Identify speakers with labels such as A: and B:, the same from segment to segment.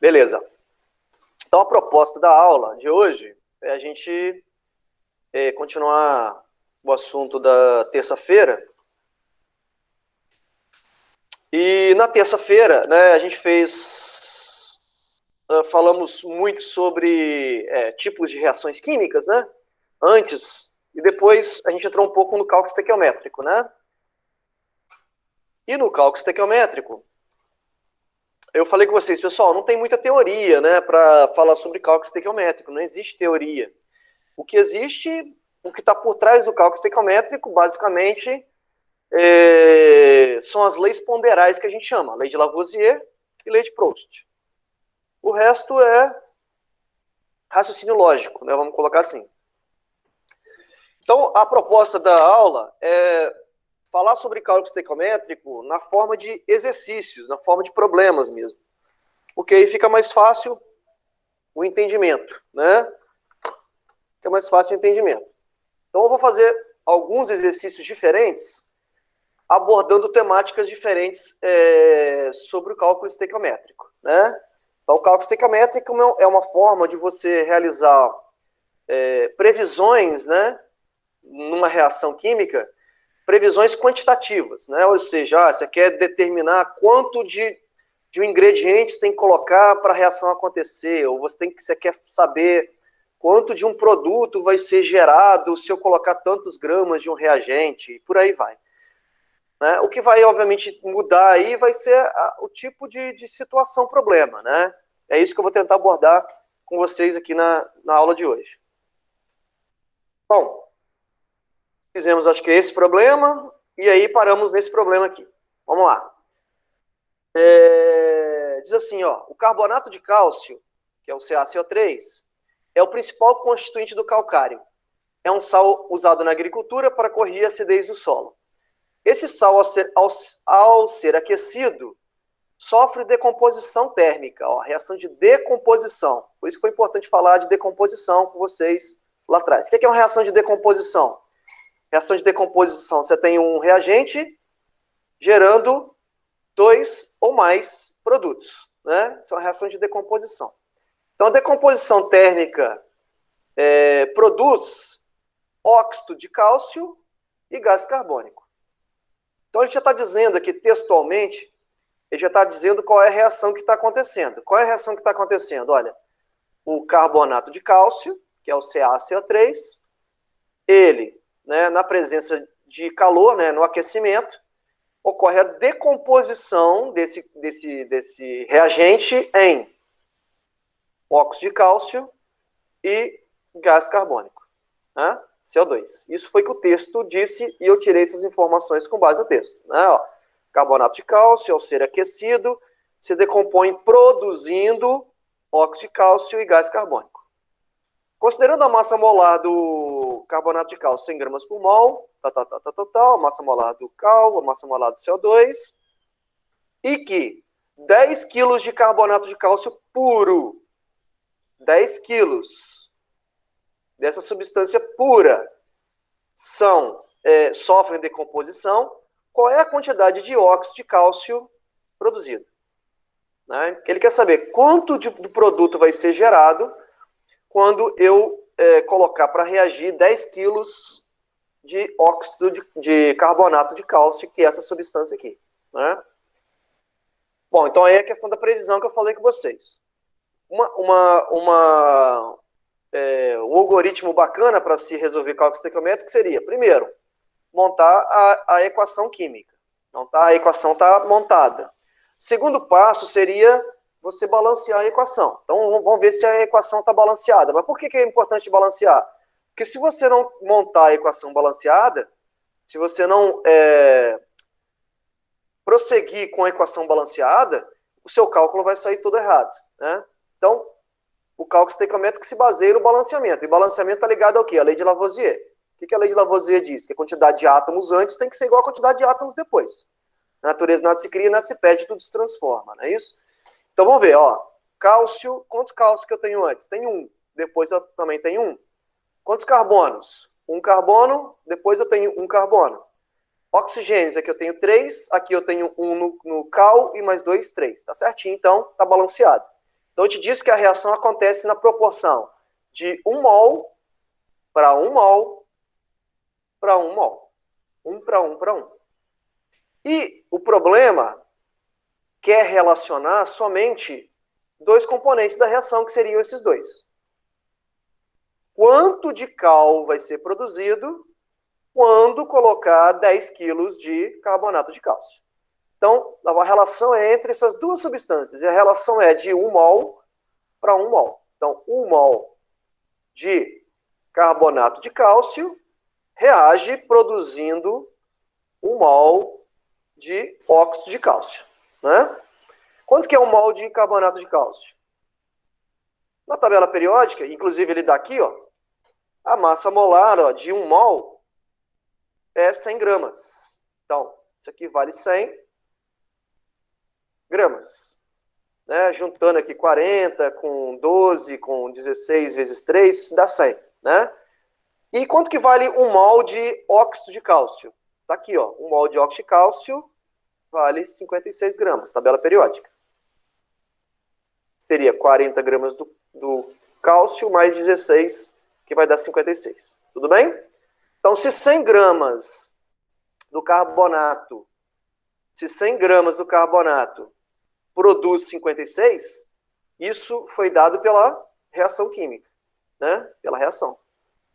A: Beleza. Então, a proposta da aula de hoje é a gente continuar o assunto da terça-feira. E na terça-feira, né, a gente falamos muito sobre tipos de reações químicas, né? Antes, e depois a gente entrou um pouco no cálculo estequiométrico, né? E no cálculo estequiométrico, eu falei com vocês, pessoal, não tem muita teoria, né, para falar sobre cálculo estequiométrico, não existe teoria. O que existe, o que está por trás do cálculo estequiométrico, basicamente, são as leis ponderais que a gente chama, lei de Lavoisier e lei de Proust. O resto é raciocínio lógico, né, vamos colocar assim. Então, a proposta da aula é falar sobre cálculo estequiométrico na forma de exercícios, na forma de problemas mesmo. Porque aí fica mais fácil o entendimento, né? Fica mais fácil o entendimento. Então, eu vou fazer alguns exercícios diferentes, abordando temáticas diferentes sobre o cálculo estequiométrico, né? Então, o cálculo estequiométrico é uma forma de você realizar previsões, né, numa reação química, previsões quantitativas, né? Ou seja, você quer determinar quanto de um ingrediente você tem que colocar para a reação acontecer, ou você quer saber quanto de um produto vai ser gerado se eu colocar tantos gramas de um reagente, e por aí vai. Né? O que vai, obviamente, mudar aí vai ser o tipo de situação problema, né? É isso que eu vou tentar abordar com vocês aqui na aula de hoje. Bom, fizemos, acho que esse problema, e aí paramos nesse problema aqui. Vamos lá. Diz assim, ó, o carbonato de cálcio, que é o CaCO3, é o principal constituinte do calcário. É um sal usado na agricultura para corrigir a acidez do solo. Esse sal, ao ser aquecido, sofre decomposição térmica, ó, reação de decomposição. Por isso foi importante falar de decomposição com vocês lá atrás. O que é uma reação de decomposição? Reação de decomposição, você tem um reagente gerando 2 ou mais produtos, né? Isso é uma reação de decomposição. Então, a decomposição térmica produz óxido de cálcio e gás carbônico. Então, a gente já está dizendo aqui, textualmente, ele já está dizendo qual é a reação que está acontecendo. Qual é a reação que está acontecendo? Olha, o carbonato de cálcio, que é o CaCO3, ele, né, na presença de calor, né, no aquecimento, ocorre a decomposição desse reagente em óxido de cálcio e gás carbônico, né? CO2. Isso foi que o texto disse e eu tirei essas informações com base no texto. Né? Ó, carbonato de cálcio, ao ser aquecido, se decompõe produzindo óxido de cálcio e gás carbônico. Considerando a massa molar do carbonato de cálcio 100 gramas por mol, a massa molar do cal, a massa molar do CO2, e que 10 quilos de carbonato de cálcio puro, 10 quilos dessa substância pura sofrem decomposição, qual é a quantidade de óxido de cálcio produzido? Né? Ele quer saber quanto do produto vai ser gerado quando eu colocar para reagir 10 quilos de óxido de carbonato de cálcio, que é essa substância aqui. Né? Bom, então aí é a questão da previsão que eu falei com vocês. Um algoritmo bacana para se resolver cálculo estequiométrico seria, primeiro, montar a equação química. Então, a equação está montada. Segundo passo seria você balancear a equação. Então, vamos ver se a equação está balanceada. Mas por que é importante balancear? Porque se você não montar a equação balanceada, se você não prosseguir com a equação balanceada, o seu cálculo vai sair tudo errado. Né? Então, o cálculo estequiométrico se baseia no balanceamento. E balanceamento está ligado ao quê? A lei de Lavoisier. O que a lei de Lavoisier diz? Que a quantidade de átomos antes tem que ser igual à quantidade de átomos depois. Na natureza nada se cria, nada se perde, tudo se transforma. Não é isso? Então vamos ver, ó. Cálcio, quantos cálcios que eu tenho antes? Tenho 1. Depois eu também tenho 1. Quantos carbonos? 1 carbono, depois eu tenho 1 carbono. Oxigênios, aqui eu tenho 3, aqui eu tenho 1 no cal e mais 2, 3. Tá certinho, então, tá balanceado. Então, eu te disse que a reação acontece na proporção de 1 mol para 1 mol para 1 mol. 1 para 1 para 1. E o problema quer relacionar somente dois componentes da reação, que seriam esses dois. Quanto de cal vai ser produzido quando colocar 10 quilos de carbonato de cálcio? Então, a relação é entre essas duas substâncias. E a relação é de 1 mol para 1 mol. Então, 1 mol de carbonato de cálcio reage produzindo 1 mol de óxido de cálcio. Né? Quanto que é 1 mol de carbonato de cálcio? Na tabela periódica, inclusive ele dá aqui, ó, a massa molar, ó, de 1 mol é 100 gramas. Então, isso aqui vale 100 gramas. Né? Juntando aqui 40 com 12, com 16 vezes 3, dá 100. Né? E quanto que vale 1 mol de óxido de cálcio? Está aqui, ó, 1 mol de óxido de cálcio vale 56 gramas, tabela periódica. Seria 40 gramas do cálcio mais 16, que vai dar 56. Tudo bem? Então, se 100 gramas do carbonato, produz 56, isso foi dado pela reação química, né? Pela reação.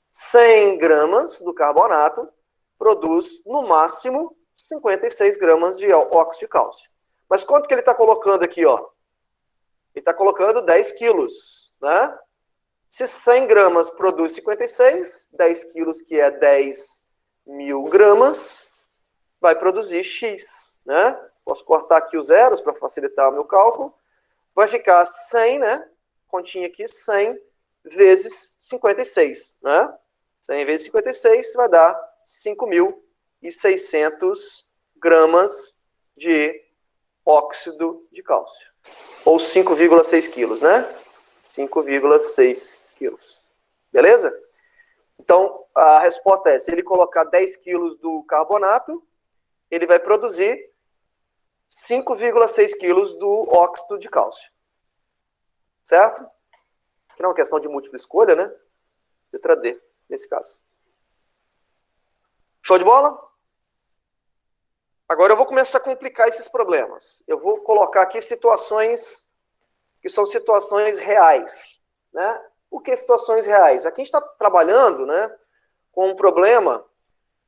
A: 100 gramas do carbonato produz, no máximo, 56 gramas de óxido de cálcio. Mas quanto que ele está colocando aqui, ó? Ele está colocando 10 quilos, né? Se 100 gramas produz 56, 10 quilos, que é 10 mil gramas, vai produzir X, né? Posso cortar aqui os zeros para facilitar o meu cálculo. Vai ficar 100, né? Continha aqui, 100 vezes 56, né? 100 vezes 56 vai dar 5.600 gramas de óxido de cálcio. Ou 5,6 quilos, né? 5,6 quilos. Beleza? Então, a resposta é, se ele colocar 10 quilos do carbonato, ele vai produzir 5,6 quilos do óxido de cálcio. Certo? Que não é uma questão de múltipla escolha, né? Letra D, nesse caso. Show de bola? Agora eu vou começar a complicar esses problemas. Eu vou colocar aqui situações que são situações reais. Né? O que é situações reais? Aqui a gente está trabalhando, né, com um problema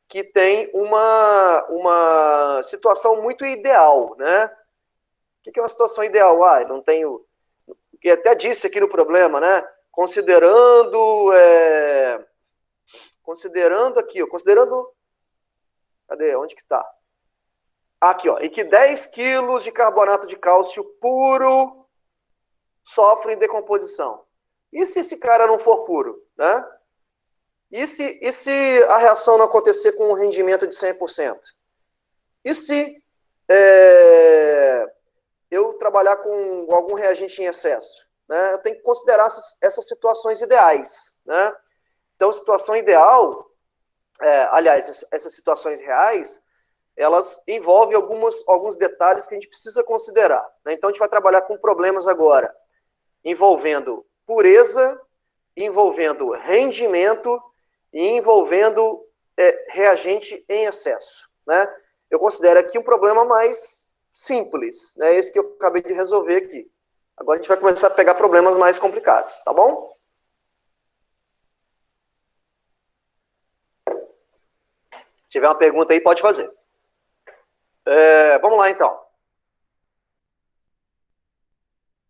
A: que tem uma situação muito ideal. Né? O que é uma situação ideal? Ah, não tenho... Que até disse aqui no problema, né? Considerando aqui, ó, considerando... Cadê? Onde que está? Aqui, ó. E que 10 quilos de carbonato de cálcio puro sofrem decomposição. E se esse cara não for puro? Né? E se a reação não acontecer com um rendimento de 100%? E se eu trabalhar com algum reagente em excesso? Né? Eu tenho que considerar essas situações ideais. Né? Então, situação ideal, aliás, essas situações reais, elas envolvem alguns detalhes que a gente precisa considerar. Né? Então, a gente vai trabalhar com problemas agora envolvendo pureza, envolvendo rendimento e envolvendo reagente em excesso. Né? Eu considero aqui um problema mais simples, né? Esse que eu acabei de resolver aqui. Agora a gente vai começar a pegar problemas mais complicados, tá bom? Se tiver uma pergunta aí, pode fazer. Vamos lá, então.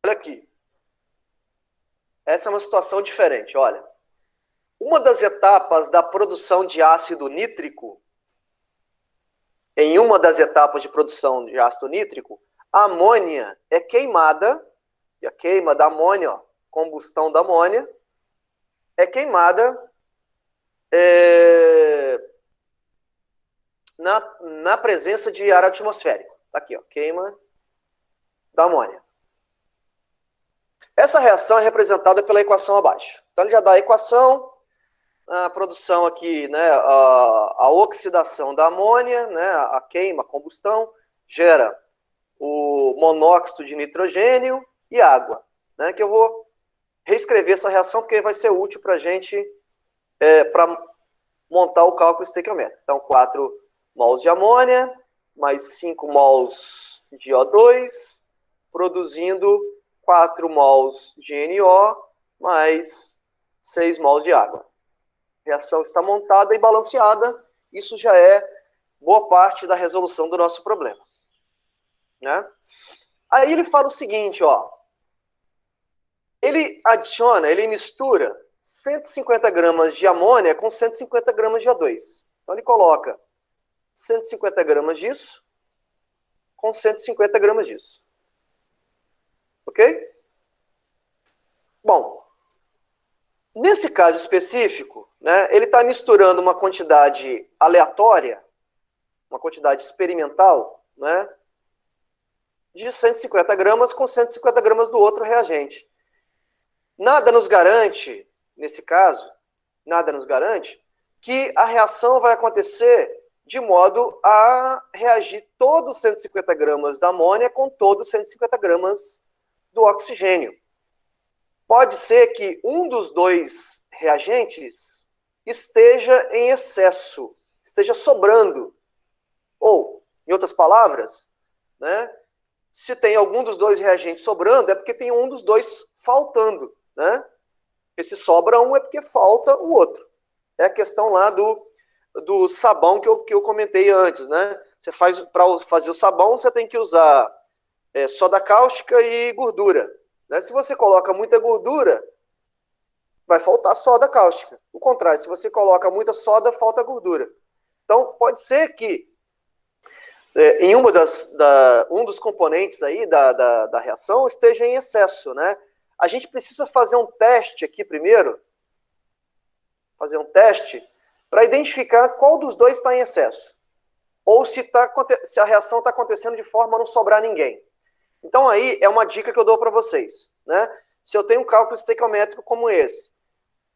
A: Olha aqui. Essa é uma situação diferente, olha. Uma das etapas da produção de ácido nítrico, em uma das etapas de produção de ácido nítrico, a amônia é queimada, e a queima da amônia, ó, combustão da amônia, é queimada na presença de ar atmosférico. Tá aqui, ó, queima da amônia. Essa reação é representada pela equação abaixo. Então, ele já dá a equação, a produção aqui, né, a oxidação da amônia, né, a queima, a combustão, gera o monóxido de nitrogênio e água. né, que eu vou reescrever essa reação, porque vai ser útil para a gente, para montar o cálculo estequiométrico. Então, 4 mols de amônia, mais 5 mols de O2, produzindo 4 mols de NO, mais 6 mols de água. Reação está montada e balanceada, isso já é boa parte da resolução do nosso problema. Né? Aí ele fala o seguinte, ó, ele adiciona, ele mistura 150 gramas de amônia com 150 gramas de O2. Então ele coloca 150 gramas disso com 150 gramas disso. Ok? Bom, nesse caso específico, né, ele está misturando uma quantidade aleatória, uma quantidade experimental, né, de 150 gramas com 150 gramas do outro reagente. Nada nos garante, nesse caso, nada nos garante que a reação vai acontecer de modo a reagir todos os 150 gramas da amônia com todos os 150 gramas do oxigênio. Pode ser que um dos dois reagentes esteja em excesso, esteja sobrando. Ou, em outras palavras, né, se tem algum dos dois reagentes sobrando, é porque tem um dos dois faltando. Né? Porque se sobra um é porque falta o outro. É a questão lá do sabão que eu comentei antes. Né? Você faz, para fazer o sabão, você tem que usar soda cáustica e gordura. Né? Se você coloca muita gordura, vai faltar soda cáustica. O contrário, se você coloca muita soda, falta gordura. Então, pode ser que em um dos componentes aí da reação esteja em excesso, né? A gente precisa fazer um teste aqui primeiro, fazer um teste para identificar qual dos dois está em excesso, ou se a reação está acontecendo de forma a não sobrar ninguém. Então aí é uma dica que eu dou para vocês, né? Se eu tenho um cálculo estequiométrico como esse,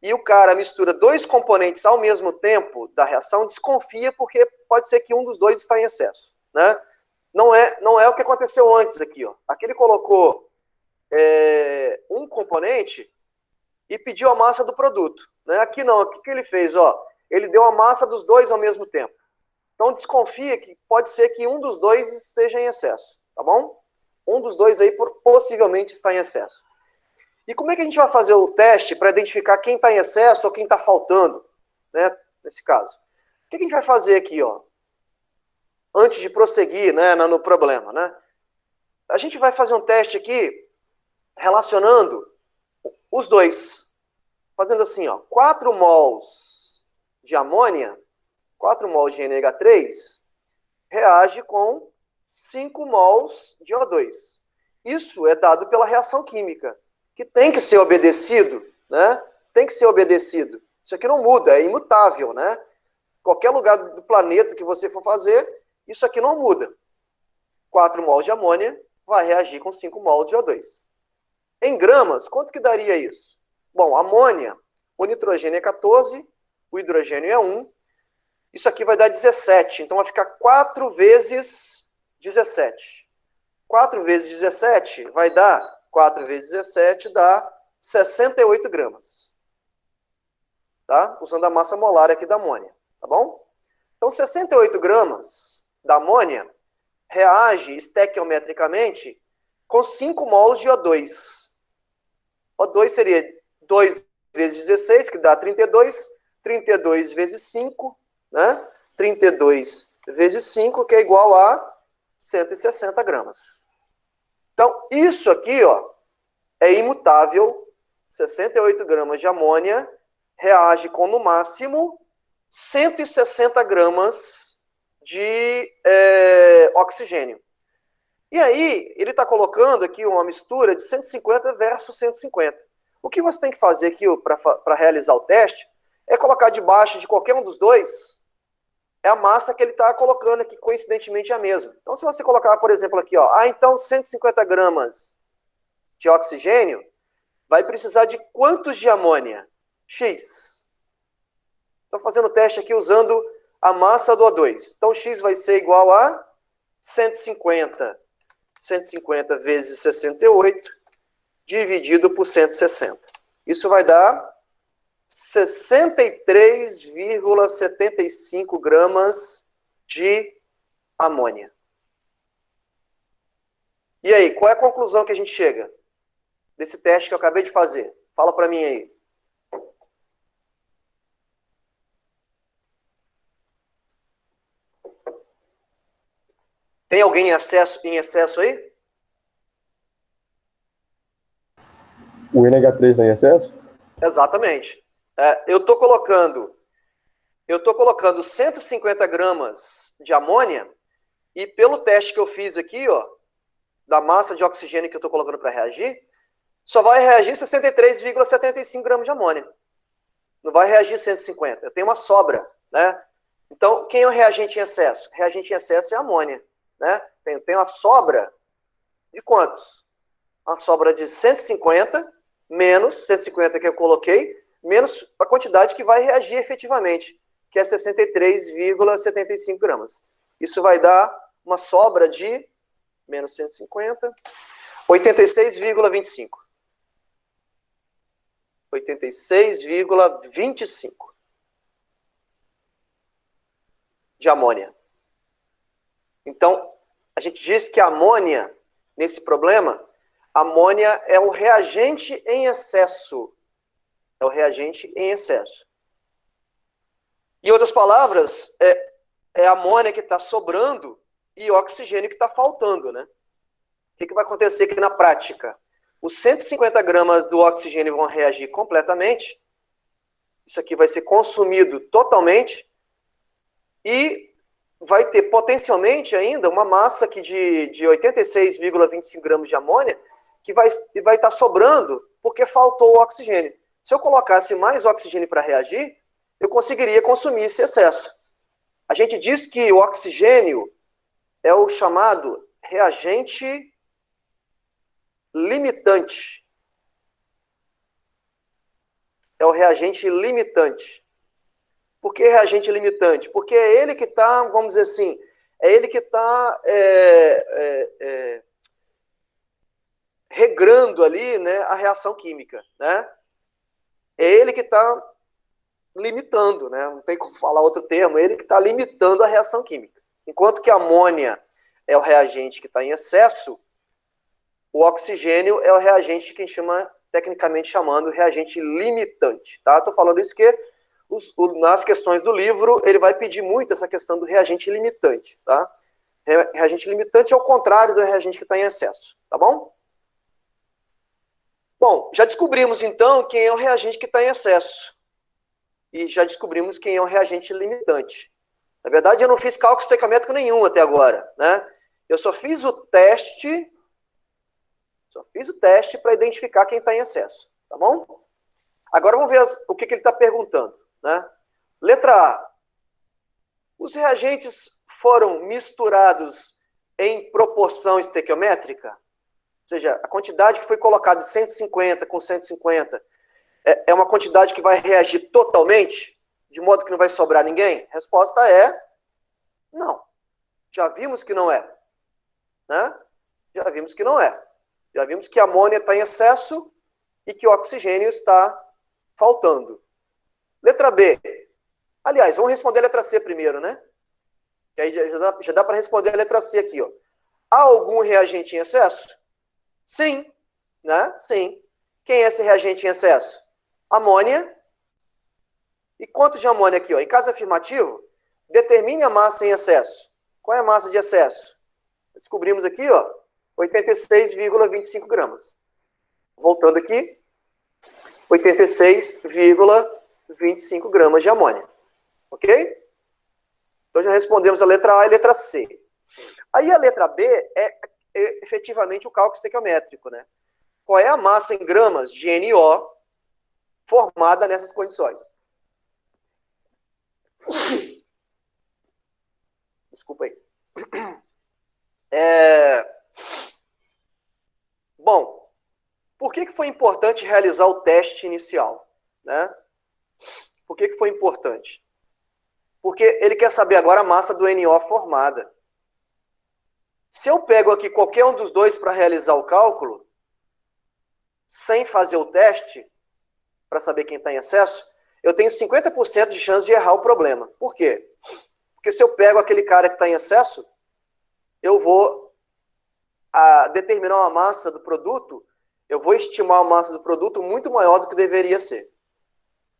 A: e o cara mistura dois componentes ao mesmo tempo da reação, desconfia porque pode ser que um dos dois está em excesso. Né? Não é o que aconteceu antes aqui. Ó. Aqui ele colocou um componente e pediu a massa do produto. Né? Aqui não, o que ele fez? Ó, ele deu a massa dos dois ao mesmo tempo. Então desconfia que pode ser que um dos dois esteja em excesso. Tá bom? Um dos dois aí possivelmente está em excesso. E como é que a gente vai fazer o teste para identificar quem está em excesso ou quem está faltando? Né? Nesse caso. O que a gente vai fazer aqui? Ó? Antes de prosseguir, né, no problema, né? A gente vai fazer um teste aqui relacionando os dois. Fazendo assim, ó, 4 mols de amônia, 4 mols de NH3, reage com 5 mols de O2. Isso é dado pela reação química, que tem que ser obedecido, né? Tem que ser obedecido. Isso aqui não muda, é imutável, né? Qualquer lugar do planeta que você for fazer, isso aqui não muda. 4 mols de amônia vai reagir com 5 mols de O2. Em gramas, quanto que daria isso? Bom, amônia, o nitrogênio é 14, o hidrogênio é 1. Isso aqui vai dar 17. Então vai ficar 4 vezes 17. 4 vezes 17 vai dar, 4 vezes 17 dá 68 gramas. Tá? Usando a massa molar aqui da amônia. Tá bom? Então 68 gramas da amônia reage estequiometricamente com 5 mols de O2. O2 seria 2 vezes 16, que dá 32. 32 vezes 5, né? 32 vezes 5, que é igual a 160 gramas. Então, isso aqui, ó, é imutável. 68 gramas de amônia reage com, no máximo, 160 gramas de oxigênio. E aí, ele está colocando aqui uma mistura de 150 versus 150. O que você tem que fazer aqui para realizar o teste é colocar debaixo de qualquer um dos dois a massa que ele está colocando aqui, coincidentemente é a mesma. Então, se você colocar, por exemplo, aqui, ó, então 150 gramas de oxigênio vai precisar de quantos de amônia? X. Estou fazendo o teste aqui usando a massa do O2. Então, X vai ser igual a 150 vezes 68 dividido por 160. Isso vai dar 63,75 gramas de amônia. E aí, qual é a conclusão que a gente chega desse teste que eu acabei de fazer? Fala para mim aí. Tem alguém em excesso aí?
B: O NH3 está em excesso?
A: Exatamente. Eu estou colocando 150 gramas de amônia e pelo teste que eu fiz aqui, ó, da massa de oxigênio que eu estou colocando para reagir, só vai reagir 63,75 gramas de amônia. Não vai reagir 150. Eu tenho uma sobra, né? Então, quem é o reagente em excesso? Reagente em excesso é a amônia, né? Tem uma sobra de quantos? Uma sobra de 150 menos 150 que eu coloquei, menos a quantidade que vai reagir efetivamente, que é 63,75 gramas. Isso vai dar uma sobra de menos 150, 86,25. 86,25 de amônia. Então, a gente diz que a amônia, nesse problema, a amônia é o reagente em excesso. É o reagente em excesso. Em outras palavras, é a amônia que está sobrando e o oxigênio que está faltando, né? O que vai acontecer aqui na prática? Os 150 gramas do oxigênio vão reagir completamente. Isso aqui vai ser consumido totalmente. E vai ter potencialmente ainda uma massa aqui de 86,25 gramas de amônia que vai estar sobrando porque faltou o oxigênio. Se eu colocasse mais oxigênio para reagir, eu conseguiria consumir esse excesso. A gente diz que o oxigênio é o chamado reagente limitante. É o reagente limitante. Por que reagente limitante? Porque é ele que está, vamos dizer assim, é ele que está regrando ali, né, a reação química, né? É ele que está limitando, né? Não tem como falar outro termo, é ele que está limitando a reação química. Enquanto que a amônia é o reagente que está em excesso, o oxigênio é o reagente que a gente chama, tecnicamente chamando, reagente limitante, tá? Estou falando isso porque nas questões do livro ele vai pedir muito essa questão do reagente limitante, tá? Reagente limitante é o contrário do reagente que está em excesso, tá bom? Bom, já descobrimos então quem é o reagente que está em excesso. E já descobrimos quem é o reagente limitante. Na verdade, eu não fiz cálculo estequiométrico nenhum até agora, né? Eu só fiz o teste para identificar quem está em excesso, tá bom? Agora vamos ver o que ele está perguntando, né? Letra A. Os reagentes foram misturados em proporção estequiométrica? Ou seja, a quantidade que foi colocada de 150 com 150 é uma quantidade que vai reagir totalmente, de modo que não vai sobrar ninguém? A resposta é não. Já vimos que não é. Né? Já vimos que não é. Já vimos que a amônia está em excesso e que o oxigênio está faltando. Letra B. Aliás, vamos responder a letra C primeiro, né? Que aí já dá para responder a letra C aqui, ó. Há algum reagente em excesso? Sim. Né? Sim. Quem é esse reagente em excesso? Amônia. E quanto de amônia aqui? Ó? Em caso afirmativo, determine a massa em excesso. Qual é a massa de excesso? Descobrimos aqui, ó, 86,25 gramas. Voltando aqui, 86,25 gramas de amônia. Ok? Então já respondemos a letra A e a letra C. Aí a letra B é efetivamente o cálculo estequiométrico, né? Qual é a massa em gramas de NO formada nessas condições? Desculpa aí. Bom, por que foi importante realizar o teste inicial? Né? Por que foi importante? Porque ele quer saber agora a massa do NO formada. Se eu pego aqui qualquer um dos dois para realizar o cálculo, sem fazer o teste, para saber quem está em excesso, eu tenho 50% de chance de errar o problema. Por quê? Porque se eu pego aquele cara que está em excesso, eu vou determinar uma massa do produto, eu vou estimar a massa do produto muito maior do que deveria ser.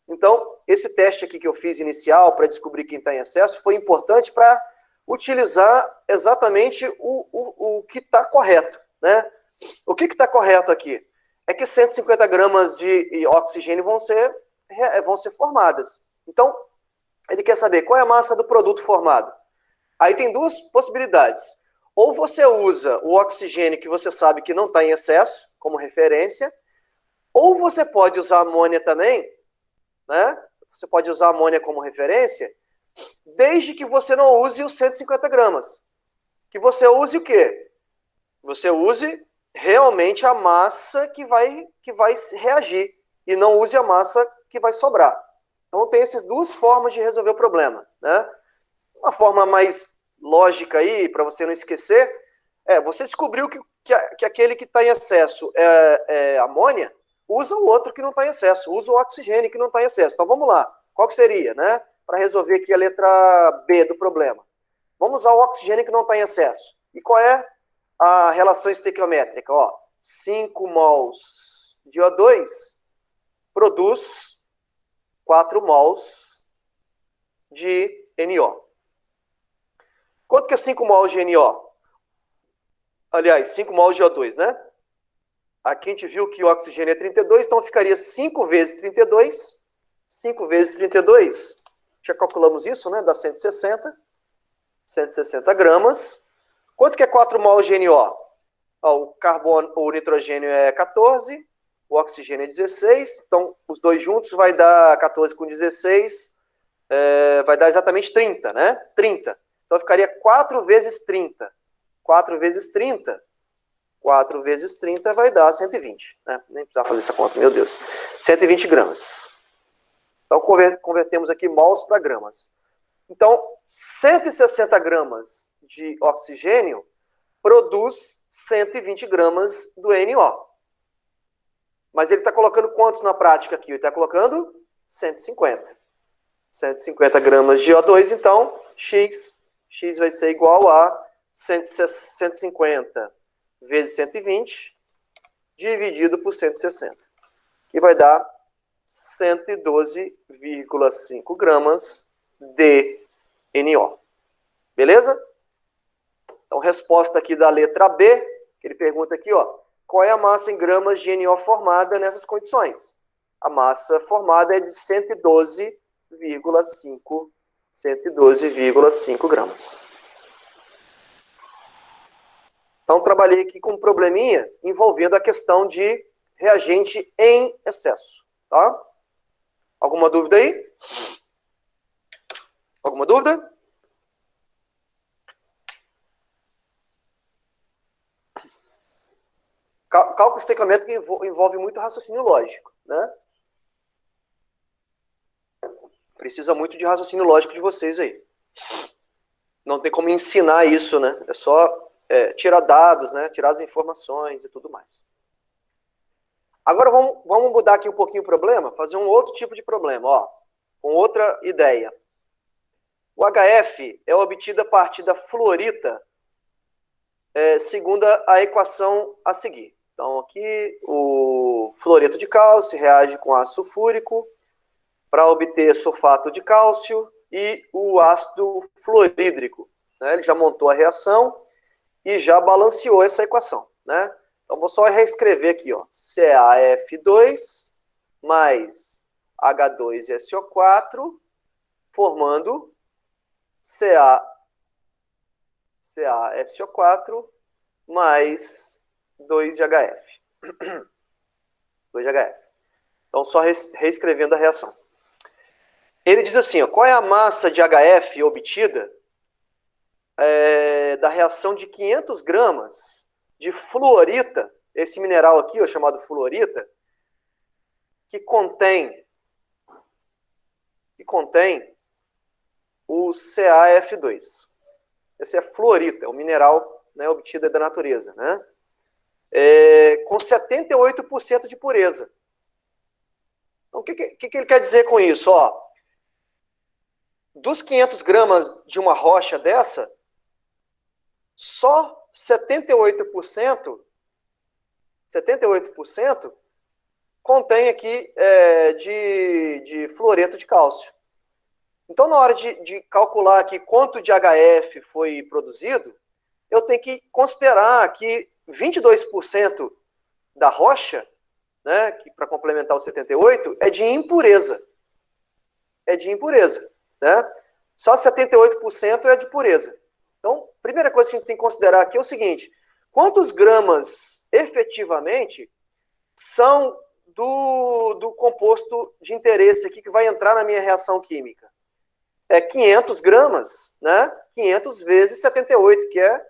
A: Então, esse teste aqui que eu fiz inicial para descobrir quem está em excesso foi importante para utilizar exatamente o que está correto, né? O que está correto aqui? É que 150 gramas de oxigênio vão ser formadas. Então, ele quer saber qual é a massa do produto formado. Aí tem duas possibilidades. Ou você usa o oxigênio que você sabe que não está em excesso, como referência, ou você pode usar amônia também, né? Você pode usar amônia como referência, desde que você não use os 150 gramas. Que você use o quê? Você use realmente a massa que vai reagir e não use a massa que vai sobrar. Então tem essas duas formas de resolver o problema, né? Uma forma mais lógica aí, para você não esquecer, você descobriu que aquele que está em excesso é amônia, usa o outro que não está em excesso, usa o oxigênio que não está em excesso. Então vamos lá, qual que seria, né? Para resolver aqui a letra B do problema. Vamos usar o oxigênio que não está em excesso. E qual é a relação estequiométrica? 5 mols de O2 produz 4 mols de NO. Quanto que é 5 mols de NO? Aliás, 5 mols de O2, né? Aqui a gente viu que o oxigênio é 32, então ficaria 5 vezes 32. 5 vezes 32, já calculamos isso, né? Dá 160. 160 gramas. Quanto que é 4 mols de NO? O nitrogênio é 14, o oxigênio é 16, então os dois juntos vai dar 14 com 16, vai dar exatamente 30, né? 30. Então ficaria 4 vezes 30. 4 vezes 30. 4 vezes 30 vai dar 120, né? Nem precisava fazer essa conta, meu Deus. 120 gramas. Então convertemos aqui mols para gramas. Então, 160 gramas de oxigênio produz 120 gramas do NO. Mas ele está colocando quantos na prática aqui? Ele está colocando 150. 150 gramas de O2, então, X vai ser igual a 150 vezes 120, dividido por 160. Que vai dar 112,5 gramas de NO. Beleza? Então, resposta aqui da letra B, que ele pergunta aqui, qual é a massa em gramas de NO formada nessas condições? A massa formada é de 112,5 gramas. Então, trabalhei aqui com um probleminha envolvendo a questão de reagente em excesso. Tá? Alguma dúvida aí? Alguma dúvida? Cálculo estequiométrico envolve muito raciocínio lógico, né? Precisa muito de raciocínio lógico de vocês aí. Não tem como ensinar isso, né? É só tirar dados, né? Tirar as informações e tudo mais. Agora vamos mudar aqui um pouquinho o problema, fazer um outro tipo de problema, com outra ideia. O HF é obtido a partir da fluorita, segundo a equação a seguir. Então, aqui, o fluoreto de cálcio reage com ácido sulfúrico para obter sulfato de cálcio e o ácido fluorídrico. Né? Ele já montou a reação e já balanceou essa equação. Né? Então, vou só reescrever aqui, CaF2 mais H2SO4, formando CaSO4 mais 2HF. 2HF. Então, só reescrevendo a reação. Ele diz assim, qual é a massa de HF obtida da reação de 500 gramas de fluorita, esse mineral aqui, chamado fluorita, que contém o CaF2. Esse é fluorita, é um mineral, né, obtido da natureza. Né? com 78% de pureza. Então, o que ele quer dizer com isso? Ó, dos 500 gramas de uma rocha dessa, só 78% contém aqui de fluoreto de cálcio. Então, na hora de calcular aqui quanto de HF foi produzido, eu tenho que considerar que 22% da rocha, né, que para complementar os 78%, é de impureza. É de impureza, né? Só 78% é de pureza. Então, a primeira coisa que a gente tem que considerar aqui é o seguinte: quantos gramas efetivamente são do composto de interesse aqui que vai entrar na minha reação química? É 500 gramas, né? 500 vezes 78, que é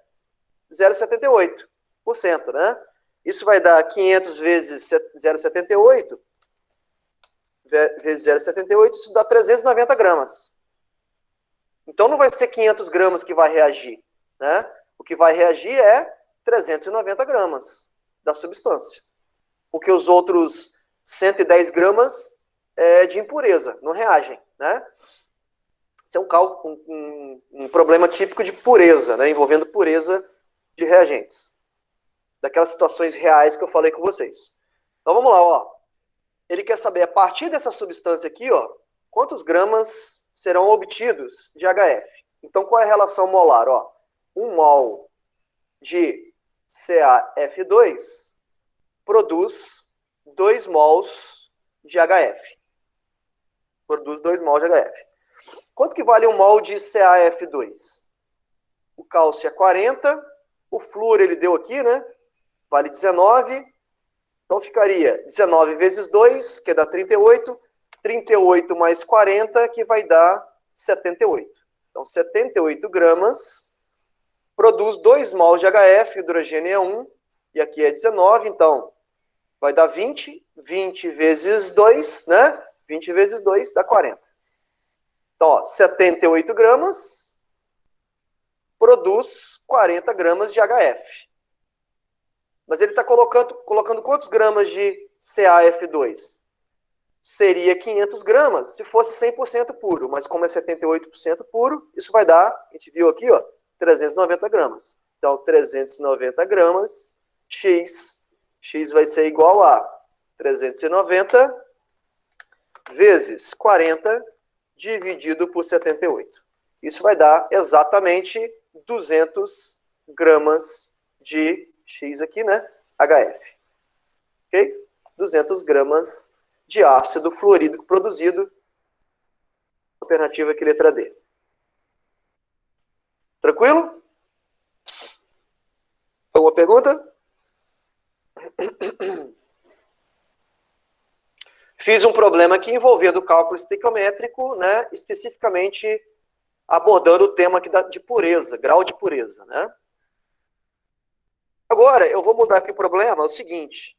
A: 0,78%, né? Isso vai dar 500 vezes 0,78, vezes 0,78, isso dá 390 gramas. Então, não vai ser 500 gramas que vai reagir, né? O que vai reagir é 390 gramas da substância. Porque os outros 110 gramas é de impureza, não reagem, né? Esse é um problema típico de pureza, né? Envolvendo pureza de reagentes. Daquelas situações reais que eu falei com vocês. Então, vamos lá, ó. Ele quer saber, a partir dessa substância aqui, ó, quantos gramas serão obtidos de HF. Então, qual é a relação molar? Ó, 1 mol de CaF2 produz 2 mols de HF. Produz 2 mols de HF. Quanto que vale 1 mol de CaF2? O cálcio é 40, o flúor ele deu aqui, né? Vale 19. Então, ficaria 19 vezes 2, que dá 38. 38 mais 40, que vai dar 78. Então, 78 gramas produz 2 mols de HF, hidrogênio é 1, e aqui é 19, então vai dar 20. 20 vezes 2, né? 20 vezes 2 dá 40. Então, ó, 78 gramas produz 40 gramas de HF. Mas ele está colocando quantos gramas de CaF2? Seria 500 gramas se fosse 100% puro, mas como é 78% puro, isso vai dar, a gente viu aqui, ó, 390 gramas. Então, 390 gramas, X vai ser igual a 390 vezes 40 dividido por 78. Isso vai dar exatamente 200 gramas de X aqui, né? HF. Ok? 200 gramas de ácido fluorídrico produzido. Alternativa aqui, letra D. Tranquilo? Alguma pergunta? Fiz um problema aqui envolvendo cálculo estequiométrico, né? Especificamente abordando o tema aqui de pureza, grau de pureza, né? Agora, eu vou mudar aqui o problema, é o seguinte.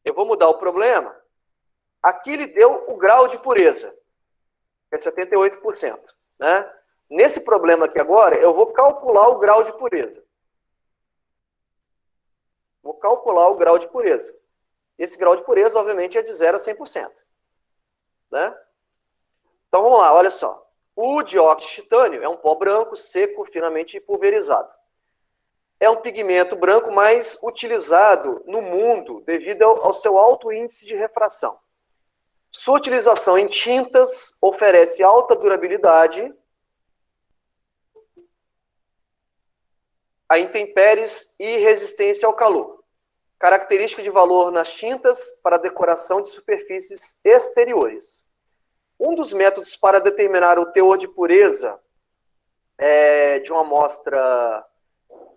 A: Eu vou mudar o problema. Aqui ele deu o grau de pureza, que é 78%. Né? Nesse problema aqui agora, eu vou calcular o grau de pureza. Vou calcular o grau de pureza. Esse grau de pureza, obviamente, é de 0 a 100%. Né? Então, vamos lá, olha só. O dióxido de titânio é um pó branco, seco, finamente pulverizado. É um pigmento branco mais utilizado no mundo devido ao seu alto índice de refração. Sua utilização em tintas oferece alta durabilidade a intempéries e resistência ao calor. Característica de valor nas tintas para decoração de superfícies exteriores. Um dos métodos para determinar o teor de pureza de uma amostra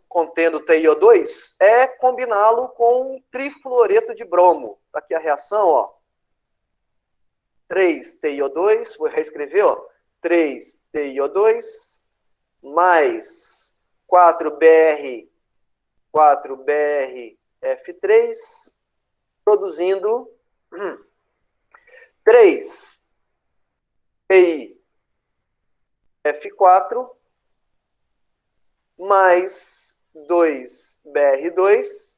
A: contendo TiO2 é combiná-lo com trifluoreto de bromo. Aqui a reação, ó. 3TiO2, vou reescrever, ó. 3TiO2 mais 4BrF3, produzindo 3PiF4 mais 2Br2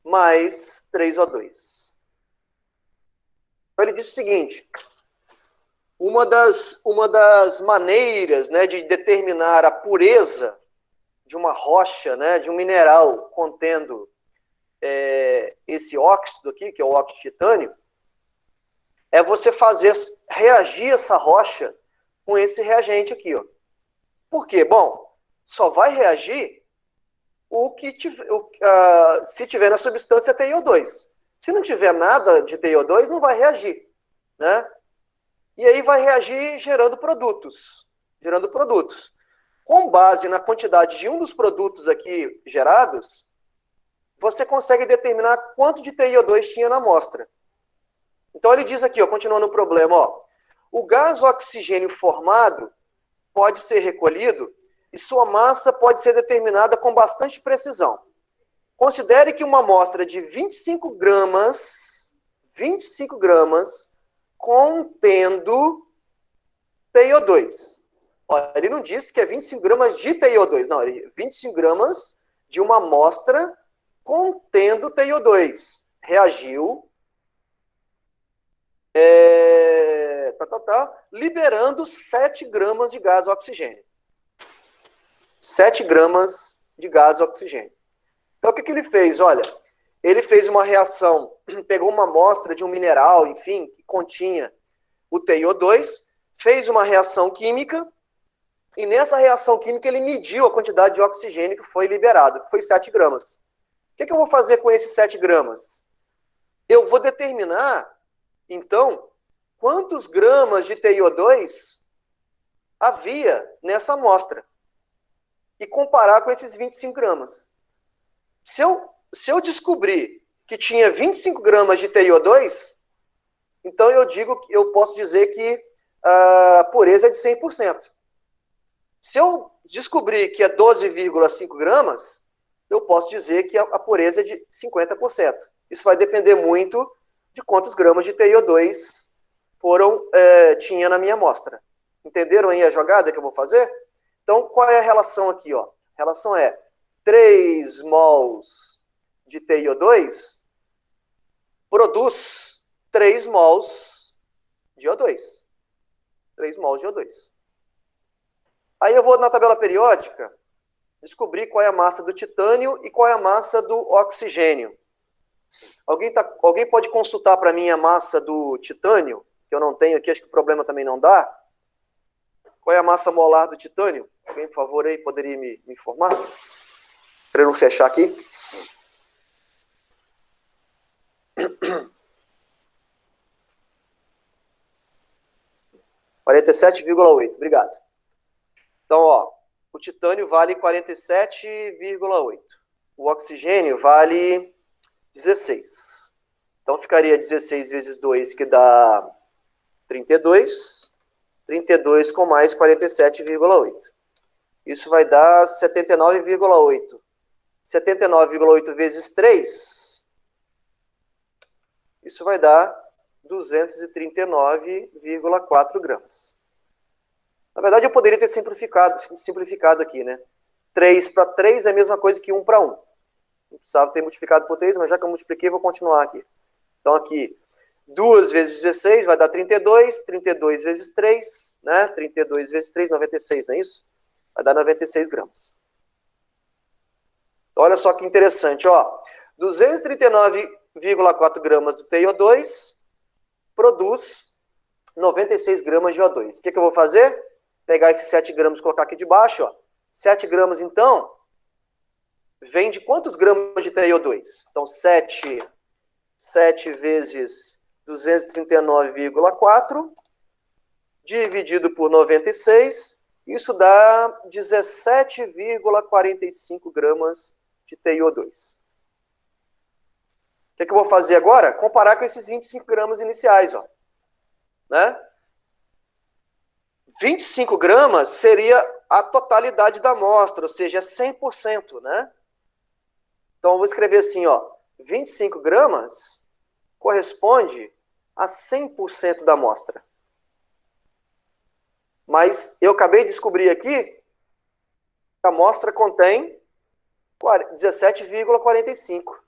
A: mais 3O2. Então, ele diz o seguinte: uma das maneiras, né, de determinar a pureza de uma rocha, né, de um mineral contendo esse óxido aqui, que é o óxido de titânio, é você fazer reagir essa rocha com esse reagente aqui, ó. Por quê? Bom, só vai reagir se tiver na substância TiO2. Se não tiver nada de TiO2, não vai reagir, né? E aí vai reagir gerando produtos. Com base na quantidade de um dos produtos aqui gerados, você consegue determinar quanto de TiO2 tinha na amostra. Então ele diz aqui, ó, continuando o problema, ó, o gás oxigênio formado pode ser recolhido e sua massa pode ser determinada com bastante precisão. Considere que uma amostra de 25 gramas contendo TiO2. Olha, ele não disse que é 25 gramas de TiO2, não, ele 25 gramas de uma amostra contendo TiO2. Reagiu, liberando 7 gramas de gás oxigênio. 7 gramas de gás oxigênio. Então, o que ele fez? Olha, ele fez uma reação, pegou uma amostra de um mineral, enfim, que continha o TiO2, fez uma reação química, e nessa reação química ele mediu a quantidade de oxigênio que foi liberado, que foi 7 gramas. O que eu vou fazer com esses 7 gramas? Eu vou determinar, então, quantos gramas de TiO2 havia nessa amostra e comparar com esses 25 gramas. Se eu descobrir que tinha 25 gramas de TiO2, então eu posso dizer que a pureza é de 100%. Se eu descobrir que é 12,5 gramas, eu posso dizer que a pureza é de 50%. Isso vai depender muito de quantos gramas de TiO2 tinha na minha amostra. Entenderam aí a jogada que eu vou fazer? Então, qual é a relação aqui? Ó? A relação é 3 mols de TiO2 produz 3 mols de O2. 3 mols de O2. Aí eu vou na tabela periódica descobrir qual é a massa do titânio e qual é a massa do oxigênio. Alguém pode consultar para mim a massa do titânio, que eu não tenho aqui, acho que o problema também não dá. Qual é a massa molar do titânio? Alguém, por favor, aí poderia me informar? Para eu não fechar aqui. (47,8). Obrigado. Então, ó, o titânio vale 47,8. O oxigênio vale 16. Então, ficaria 16 vezes 2, que dá 32. 32 com mais 47,8. Isso vai dar 79,8. 79,8 vezes 3, isso vai dar 239,4 gramas. Na verdade, eu poderia ter simplificado aqui, né? 3 para 3 é a mesma coisa que 1 para 1. Não precisava ter multiplicado por 3, mas já que eu multipliquei, vou continuar aqui. Então, aqui, 2 vezes 16 vai dar 32. 32 vezes 3, né? 32 vezes 3, 96, não é isso? Vai dar 96 gramas. Olha só que interessante, ó. 239,4 gramas do TiO2 produz 96 gramas de O2. O que eu vou fazer? Pegar esses 7 gramas e colocar aqui debaixo, ó. 7 gramas, então, vem de quantos gramas de TiO2? Então, 7 vezes 239,4 dividido por 96, isso dá 17,45 gramas de TiO2. O que eu vou fazer agora? Comparar com esses 25 gramas iniciais, ó. Né? 25 gramas seria a totalidade da amostra, ou seja, 100%, né? Então, eu vou escrever assim, ó. 25 gramas corresponde a 100% da amostra. Mas eu acabei de descobrir aqui que a amostra contém 17,45.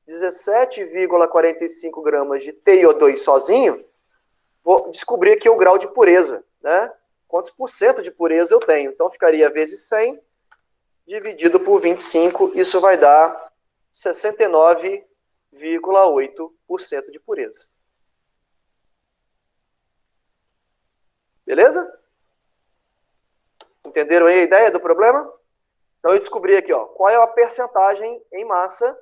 A: 17,45 gramas de TiO2 sozinho, vou descobrir aqui o grau de pureza, né? Quantos por cento de pureza eu tenho? Então, ficaria vezes 100, dividido por 25, isso vai dar 69,8% de pureza. Beleza? Entenderam aí a ideia do problema? Então, eu descobri aqui, ó, qual é a percentagem em massa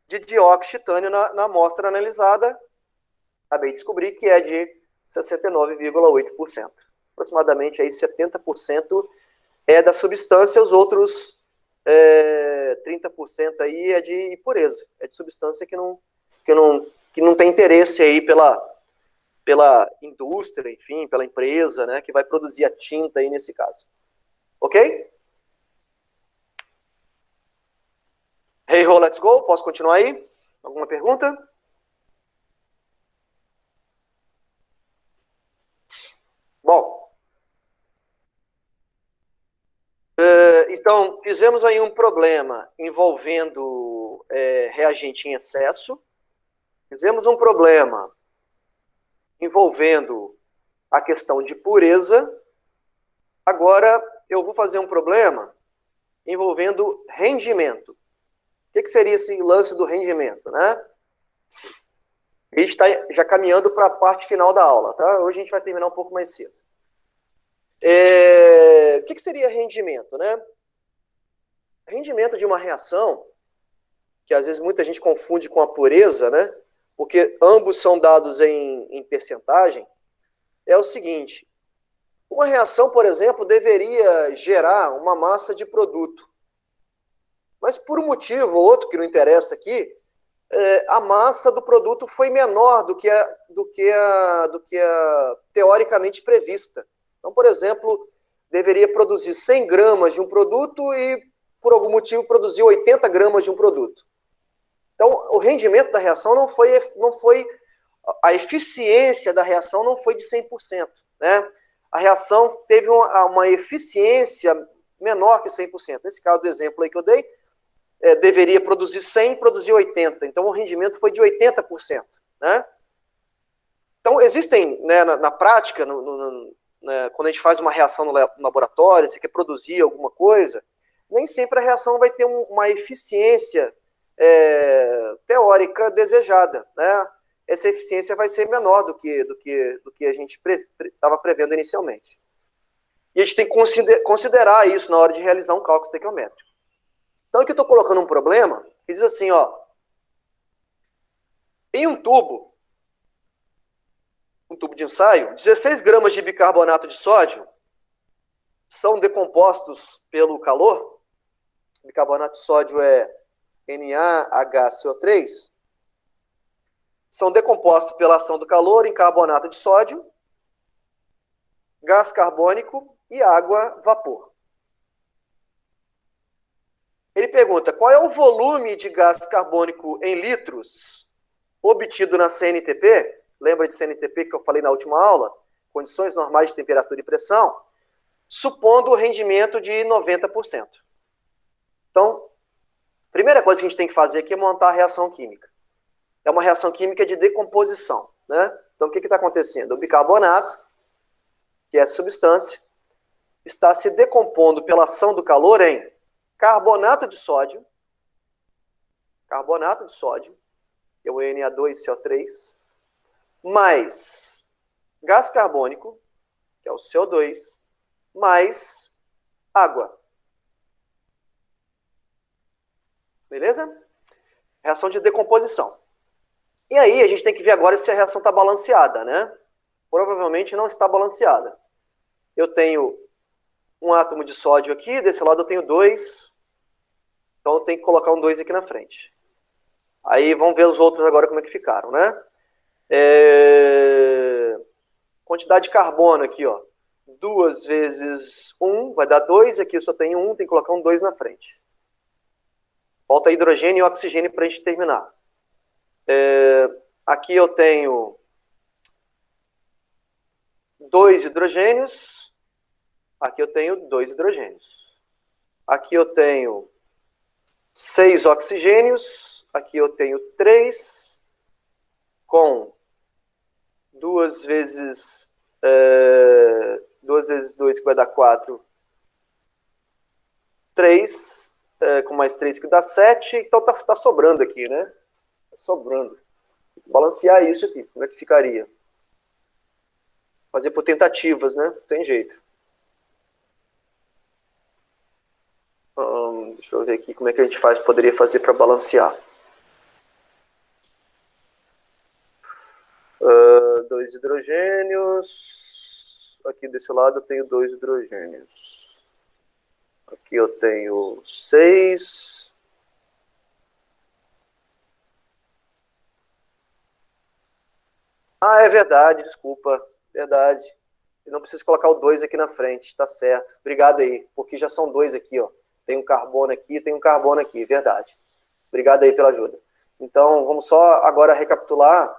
A: de dióxido de titânio na amostra analisada. Acabei de descobrir que é de 69,8%. Aproximadamente aí 70% é da substância, os outros 30% aí é de impureza. É de substância que não tem interesse aí pela indústria, enfim, pela empresa, né, que vai produzir a tinta aí nesse caso. Ok? Hey ho, let's go. Posso continuar aí? Alguma pergunta? Bom. Então, fizemos aí um problema envolvendo reagente em excesso. Fizemos um problema envolvendo a questão de pureza. Agora, eu vou fazer um problema envolvendo rendimento. O que seria esse lance do rendimento, né? A gente está já caminhando para a parte final da aula, tá? Hoje a gente vai terminar um pouco mais cedo. O que seria rendimento, né? Rendimento de uma reação, que às vezes muita gente confunde com a pureza, né? Porque ambos são dados em percentagem, é o seguinte: uma reação, por exemplo, deveria gerar uma massa de produto. Mas por um motivo ou outro que não interessa aqui, a massa do produto foi menor do que a teoricamente prevista. Então, por exemplo, deveria produzir 100 gramas de um produto e, por algum motivo, produziu 80 gramas de um produto. Então, o rendimento da reação não foi a eficiência da reação não foi de 100%, né? A reação teve uma eficiência menor que 100%. Nesse caso do exemplo aí que eu dei, deveria produzir 100, produziu 80. Então, o rendimento foi de 80%, né? Então, existem, né, na prática, né, quando a gente faz uma reação no laboratório, você quer produzir alguma coisa, nem sempre a reação vai ter uma eficiência teórica desejada, né? Essa eficiência vai ser menor do que a gente estava prevendo inicialmente. E a gente tem que considerar isso na hora de realizar um cálculo estequiométrico. Então, aqui eu estou colocando um problema que diz assim, ó, em um tubo de ensaio, 16 gramas de bicarbonato de sódio são decompostos pelo calor. Bicarbonato de sódio é NaHCO3. São decompostos pela ação do calor em carbonato de sódio, gás carbônico e água vapor. Ele pergunta, qual é o volume de gás carbônico em litros obtido na CNTP? Lembra de CNTP que eu falei na última aula? Condições normais de temperatura e pressão, supondo o rendimento de 90%. Então, a primeira coisa que a gente tem que fazer aqui é montar a reação química. É uma reação química de decomposição, né? Então, o que está acontecendo? O bicarbonato, que é a substância, está se decompondo pela ação do calor em carbonato de sódio, que é o Na2CO3, mais gás carbônico, que é o CO2, mais água. Beleza? Reação de decomposição. E aí, a gente tem que ver agora se a reação está balanceada, né? Provavelmente não está balanceada. Eu tenho um átomo de sódio aqui, desse lado eu tenho 2. Então, eu tenho que colocar um 2 aqui na frente. Aí, vamos ver os outros agora como é que ficaram, né? Quantidade de carbono aqui, ó. 2 vezes 1 vai dar 2. Aqui eu só tenho 1, tem que colocar um 2 na frente. Falta hidrogênio e oxigênio para a gente terminar. Aqui eu tenho 2 hidrogênios. Aqui eu tenho 2 hidrogênios. Aqui eu tenho 6 oxigênios. aqui eu tenho 3 com 2 vezes 2, que vai dar 4, 3, com mais 3 que dá 7, então tá sobrando aqui, né? Tá sobrando. Balancear isso aqui, como é que ficaria? Fazer por tentativas, né? Não tem jeito. Deixa eu ver aqui como é que a gente poderia fazer para balancear. 2 hidrogênios. Aqui desse lado eu tenho 2 hidrogênios. Aqui eu tenho 6. Ah, é verdade, desculpa. Verdade. Eu não preciso colocar o 2 aqui na frente, tá certo. Obrigado aí, porque já são 2 aqui, ó. Tem um carbono aqui, tem um carbono aqui, verdade. Obrigado aí pela ajuda. Então, vamos só agora recapitular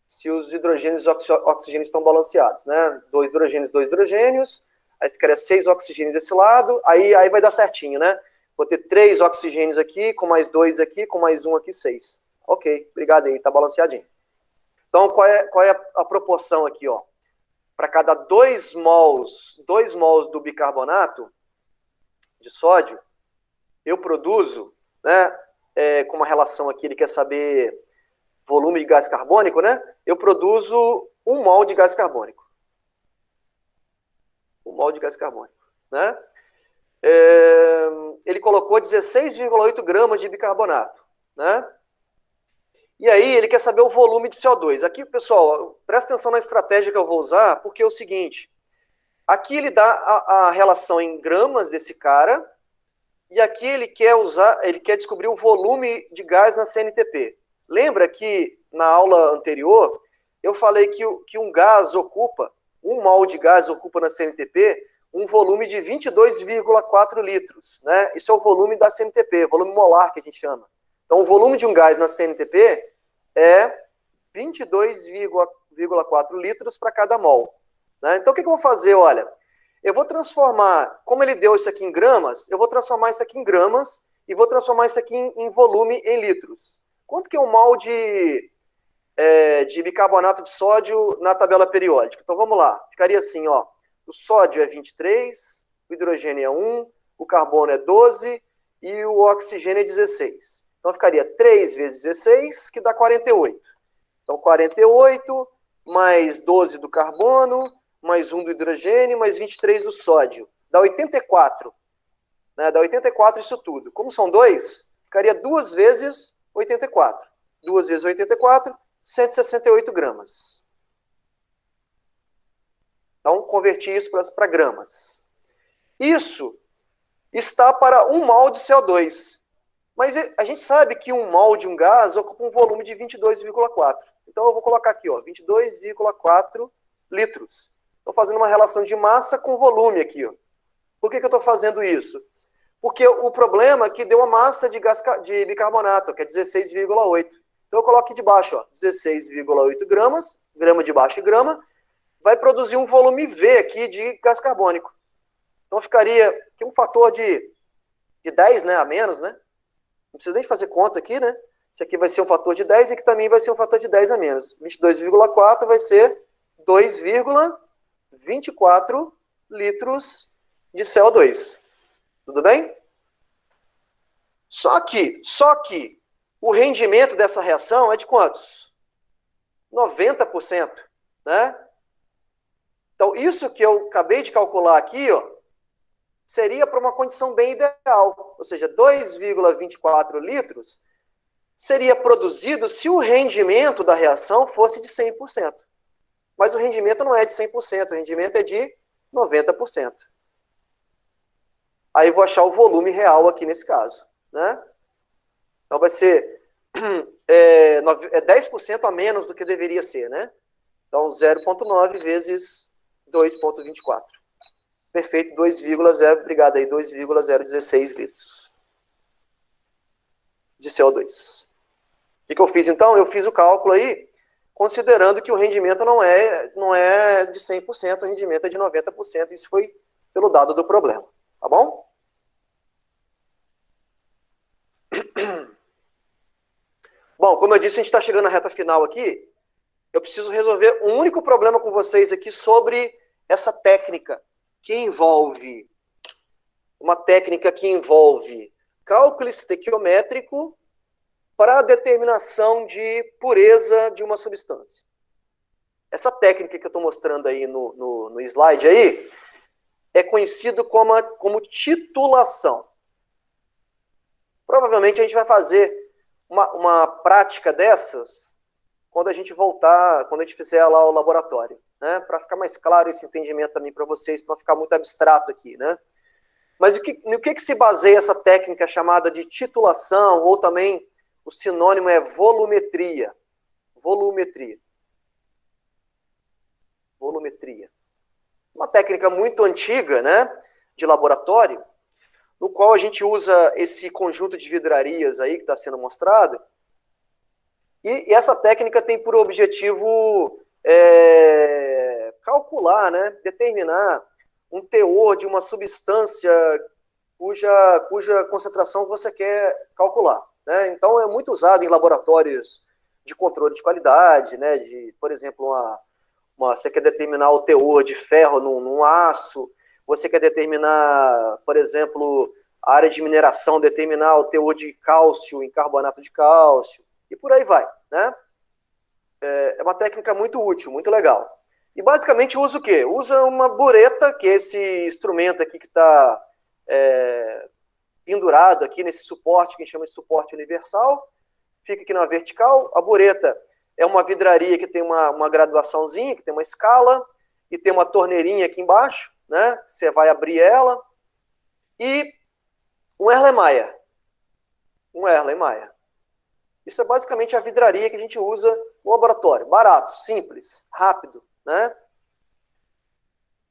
A: se os hidrogênios e oxigênios estão balanceados, né? 2 hidrogênios, 2 hidrogênios, aí ficaria 6 oxigênios desse lado, aí vai dar certinho, né? Vou ter 3 oxigênios aqui, com mais 2 aqui, com mais 1 aqui, 6. Ok, obrigado aí, tá balanceadinho. Então, qual é a proporção aqui, ó? Para cada 2 mols do bicarbonato de sódio, eu produzo, né, com uma relação aqui, ele quer saber volume de gás carbônico, né? Eu produzo 1 mol de gás carbônico. 1 mol de gás carbônico, né? Ele colocou 16,8 gramas de bicarbonato, né? E aí ele quer saber o volume de CO2. Aqui, pessoal, presta atenção na estratégia que eu vou usar, porque é o seguinte, aqui ele dá a relação em gramas desse cara, e aqui ele quer descobrir o volume de gás na CNTP. Lembra que na aula anterior eu falei que um gás ocupa, 1 mol de gás ocupa na CNTP um volume de 22,4 litros, né? Isso é o volume da CNTP, volume molar que a gente chama. Então o volume de um gás na CNTP é 22,4 litros para cada mol, né? Então o que eu vou fazer? Olha, eu vou transformar, como ele deu isso aqui em gramas, eu vou transformar isso aqui em gramas e vou transformar isso aqui em volume em litros. Quanto que é um mol de bicarbonato de sódio na tabela periódica? Então vamos lá, ficaria assim, ó, o sódio é 23, o hidrogênio é 1, o carbono é 12 e o oxigênio é 16. Então ficaria 3 vezes 16, que dá 48. Então 48 mais 12 do carbono, mais 1 do hidrogênio, mais 23 do sódio. Dá 84. Né? Dá 84 isso tudo. Como são 2, ficaria 2 vezes 84. 2 vezes 84, 168 gramas. Então, converti isso para gramas. Isso está para 1 mol de CO2. Mas a gente sabe que 1 mol de um gás ocupa um volume de 22,4. Então, eu vou colocar aqui, ó, 22,4 litros. Estou fazendo uma relação de massa com volume aqui, ó. Por que eu estou fazendo isso? Porque o problema é que deu a massa de bicarbonato, que é 16,8. Então eu coloco aqui de baixo, ó, 16,8 gramas, grama de baixo e grama, vai produzir um volume V aqui de gás carbônico. Então ficaria aqui um fator de 10, né, a menos, né? Não precisa nem fazer conta aqui, né? Esse aqui vai ser um fator de 10 e aqui também vai ser um fator de 10 a menos. 22,4 vai ser 2,24 litros de CO2. Tudo bem? Só que o rendimento dessa reação é de quantos? 90%, né? Então, isso que eu acabei de calcular aqui, ó, seria para uma condição bem ideal. Ou seja, 2,24 litros seria produzido se o rendimento da reação fosse de 100%. Mas o rendimento não é de 100%, o rendimento é de 90%. Aí eu vou achar o volume real aqui nesse caso, né? Então vai ser 10% a menos do que deveria ser, né? Então 0,9 vezes 2,24. Perfeito, 2,0, obrigado aí, 2,016 litros de CO2. O que eu fiz então? Eu fiz o cálculo aí, considerando que o rendimento não é de 100%, o rendimento é de 90%, isso foi pelo dado do problema, tá bom? Bom, como eu disse, a gente está chegando na reta final aqui. Eu preciso resolver um único problema com vocês aqui sobre essa técnica que envolve cálculo estequiométrico para a determinação de pureza de uma substância. Essa técnica que eu estou mostrando aí no slide aí é conhecido como titulação. Provavelmente a gente vai fazer uma prática dessas quando a gente voltar, quando a gente fizer lá o laboratório, né? Para ficar mais claro esse entendimento também para vocês, para não ficar muito abstrato aqui, né? Mas no que se baseia essa técnica chamada de titulação, ou também o sinônimo é volumetria? Volumetria. Uma técnica muito antiga, né, de laboratório, no qual a gente usa esse conjunto de vidrarias aí que está sendo mostrado, e essa técnica tem por objetivo calcular, né, determinar um teor de uma substância cuja concentração você quer calcular, né? Então é muito usado em laboratórios de controle de qualidade, né, por exemplo, você quer determinar o teor de ferro num aço, você quer determinar, por exemplo, a área de mineração, determinar o teor de cálcio em carbonato de cálcio, e por aí vai, né? É uma técnica muito útil, muito legal. E basicamente usa o quê? Usa uma bureta, que é esse instrumento aqui que está pendurado aqui nesse suporte, que a gente chama de suporte universal, fica aqui na vertical. A bureta é uma vidraria que tem uma graduaçãozinha, que tem uma escala, e tem uma torneirinha aqui embaixo, né? Você vai abrir ela, e um Erlenmeyer. Isso é basicamente a vidraria que a gente usa no laboratório. Barato, simples, rápido, né?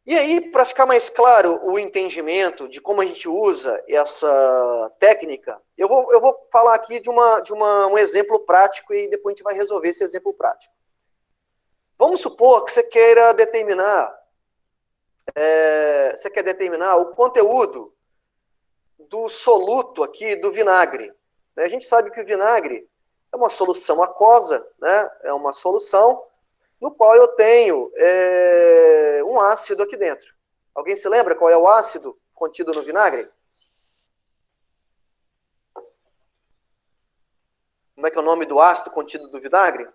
A: E aí, para ficar mais claro o entendimento de como a gente usa essa técnica, eu vou falar aqui de um exemplo prático e depois a gente vai resolver esse exemplo prático. Vamos supor que você queira determinar o conteúdo do soluto aqui do vinagre. A gente sabe que o vinagre é uma solução aquosa, né? É uma solução no qual eu tenho um ácido aqui dentro. Alguém se lembra qual é o ácido contido no vinagre? Como é que é o nome do ácido contido no vinagre?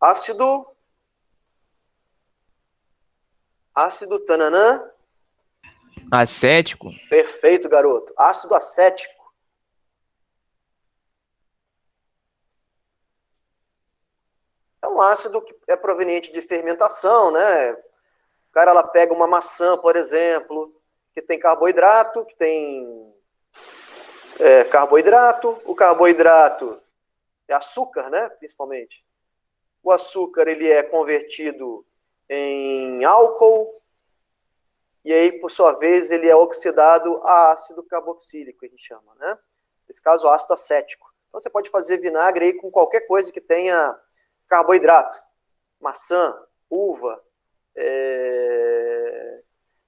A: Ácido tananã.
C: Acético.
A: Perfeito, garoto. Ácido acético. É um ácido que é proveniente de fermentação, né? O cara ela pega uma maçã, por exemplo, que tem carboidrato, o carboidrato é açúcar, né? Principalmente. O açúcar ele é convertido em álcool, e aí, por sua vez, ele é oxidado a ácido carboxílico, que a gente chama, né? Nesse caso, ácido acético. Então, você pode fazer vinagre aí com qualquer coisa que tenha carboidrato. Maçã, uva,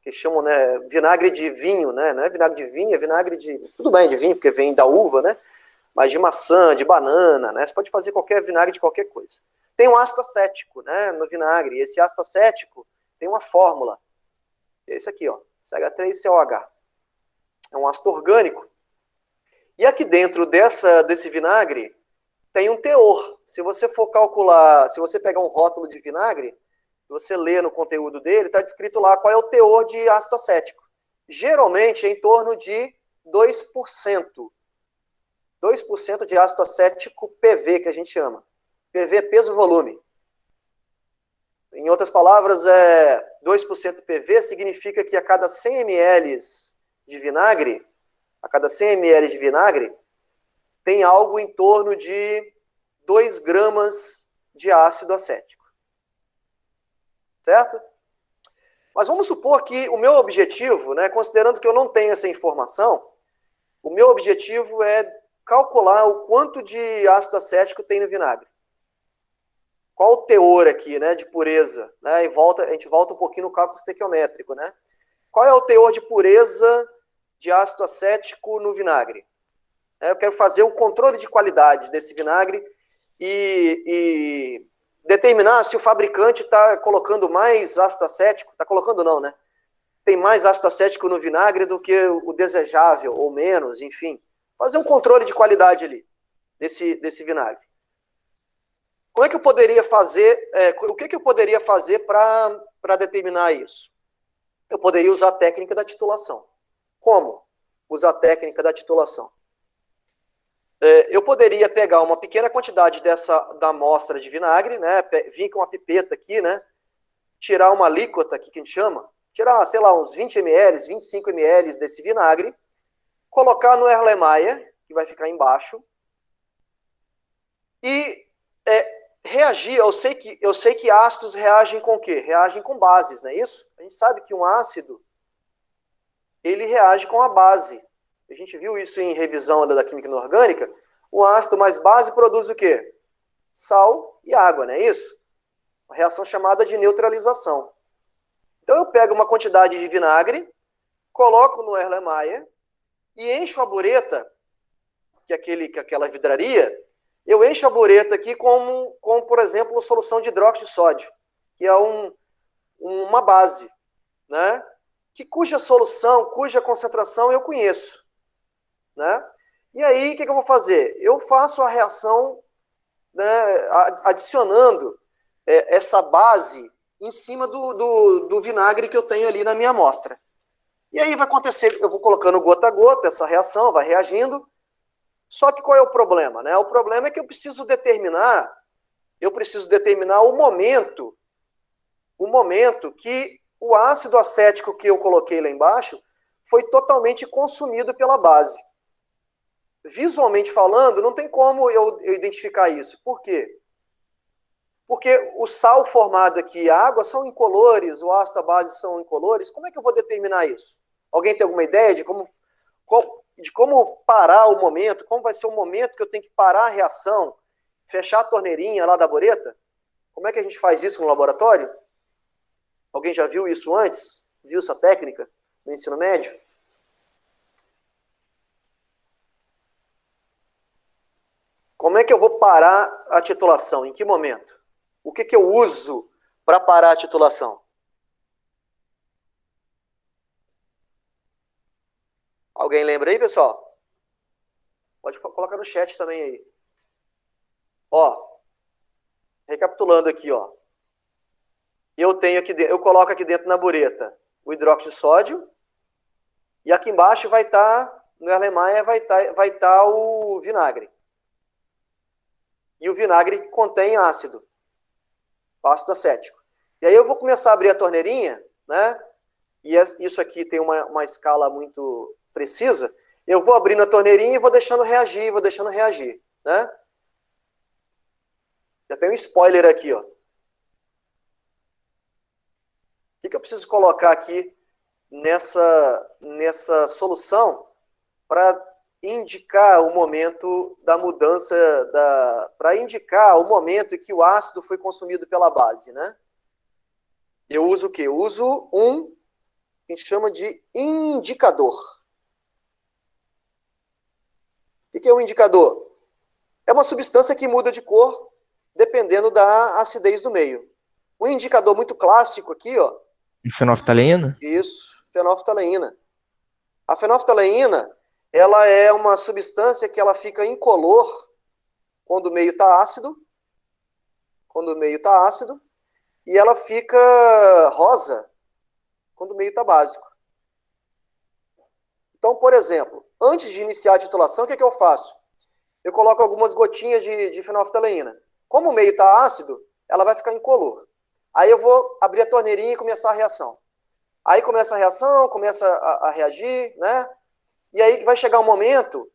A: que chamam, né, vinagre de vinho, né? Não é vinagre de vinho, é vinagre de... Tudo bem, de vinho, porque vem da uva, né? Mas de maçã, de banana, né? Você pode fazer qualquer vinagre de qualquer coisa. Tem um ácido acético, né, no vinagre. E esse ácido acético tem uma fórmula. Esse aqui, ó, CH3COH. É um ácido orgânico. E aqui dentro desse vinagre tem um teor. Se você for calcular, se você pegar um rótulo de vinagre, você lê no conteúdo dele, está descrito lá qual é o teor de ácido acético. Geralmente é em torno de 2%. 2% de ácido acético PV, que a gente chama. PV é peso-volume. Em outras palavras, 2% PV significa que a cada 100 ml de vinagre, tem algo em torno de 2 gramas de ácido acético. Certo? Mas vamos supor que o meu objetivo, né, considerando que eu não tenho essa informação, o meu objetivo é calcular o quanto de ácido acético tem no vinagre. Qual o teor aqui, né, de pureza? Né? A gente volta um pouquinho no cálculo estequiométrico, né? Qual é o teor de pureza de ácido acético no vinagre? Eu quero fazer o controle de qualidade desse vinagre e determinar se o fabricante está colocando mais ácido acético. Está colocando não, né? Tem mais ácido acético no vinagre do que o desejável, ou menos, enfim. Fazer um controle de qualidade ali, desse vinagre. Como é que eu poderia fazer, o que eu poderia fazer para determinar isso? Eu poderia usar a técnica da titulação. Como usar a técnica da titulação? Eu poderia pegar uma pequena quantidade da amostra de vinagre, né? Vir com uma pipeta aqui, né? Tirar uma alíquota aqui que a gente chama, tirar, sei lá, uns 20 ml, 25 ml desse vinagre, colocar no Erlenmeyer, que vai ficar embaixo, e reagir. Eu sei que ácidos reagem com o quê? Reagem com bases, não é isso? A gente sabe que um ácido, ele reage com a base. A gente viu isso em revisão da química inorgânica. O ácido mais base produz o quê? Sal e água, não é isso? Uma reação chamada de neutralização. Então eu pego uma quantidade de vinagre, coloco no Erlenmeyer e encho a bureta, que é aquela vidraria, eu encho a bureta aqui como por exemplo, a solução de hidróxido de sódio, que é uma base, né? Cuja solução, cuja concentração eu conheço, né? E aí, o que eu vou fazer? Eu faço a reação, né, adicionando essa base em cima do vinagre que eu tenho ali na minha amostra. E aí vai acontecer, eu vou colocando gota a gota essa reação, vai reagindo. Só que qual é o problema, né? O problema é que eu preciso determinar o momento que o ácido acético que eu coloquei lá embaixo foi totalmente consumido pela base. Visualmente falando, não tem como eu identificar isso. Por quê? Porque o sal formado aqui e a água são incolores, o ácido e a base são incolores. Como é que eu vou determinar isso? Alguém tem alguma ideia de como parar o momento? Como vai ser o momento que eu tenho que parar a reação, fechar a torneirinha lá da bureta? Como é que a gente faz isso no laboratório? Alguém já viu isso antes? Viu essa técnica no ensino médio? Como é que eu vou parar a titulação? Em que momento? O que eu uso para parar a titulação? Alguém lembra aí, pessoal? Pode colocar no chat também aí. Ó, recapitulando aqui, ó. Eu coloco aqui dentro na bureta o hidróxido de sódio e aqui embaixo vai estar, no Erlenmeyer vai estar o vinagre. E o vinagre contém ácido acético. E aí eu vou começar a abrir a torneirinha, né? E isso aqui tem uma escala muito precisa. Eu vou abrindo a torneirinha e vou deixando reagir, né? Já tem um spoiler aqui, ó. O que eu preciso colocar aqui nessa solução para indicar o momento da mudança, para indicar o momento em que o ácido foi consumido pela base, né? Eu uso o quê? Eu uso que a gente chama de indicador. O que é um indicador? É uma substância que muda de cor dependendo da acidez do meio. Um indicador muito clássico aqui, ó.
C: Fenolftaleína?
A: Isso, fenolftaleína. A fenolftaleína, ela é uma substância que ela fica incolor quando o meio está ácido. E ela fica rosa quando o meio está básico. Então, por exemplo, antes de iniciar a titulação, o que eu faço? Eu coloco algumas gotinhas de fenolftaleína. Como o meio está ácido, ela vai ficar incolor. Aí eu vou abrir a torneirinha e começar a reação. Aí começa a reação, começa a reagir, né? E aí vai chegar um momento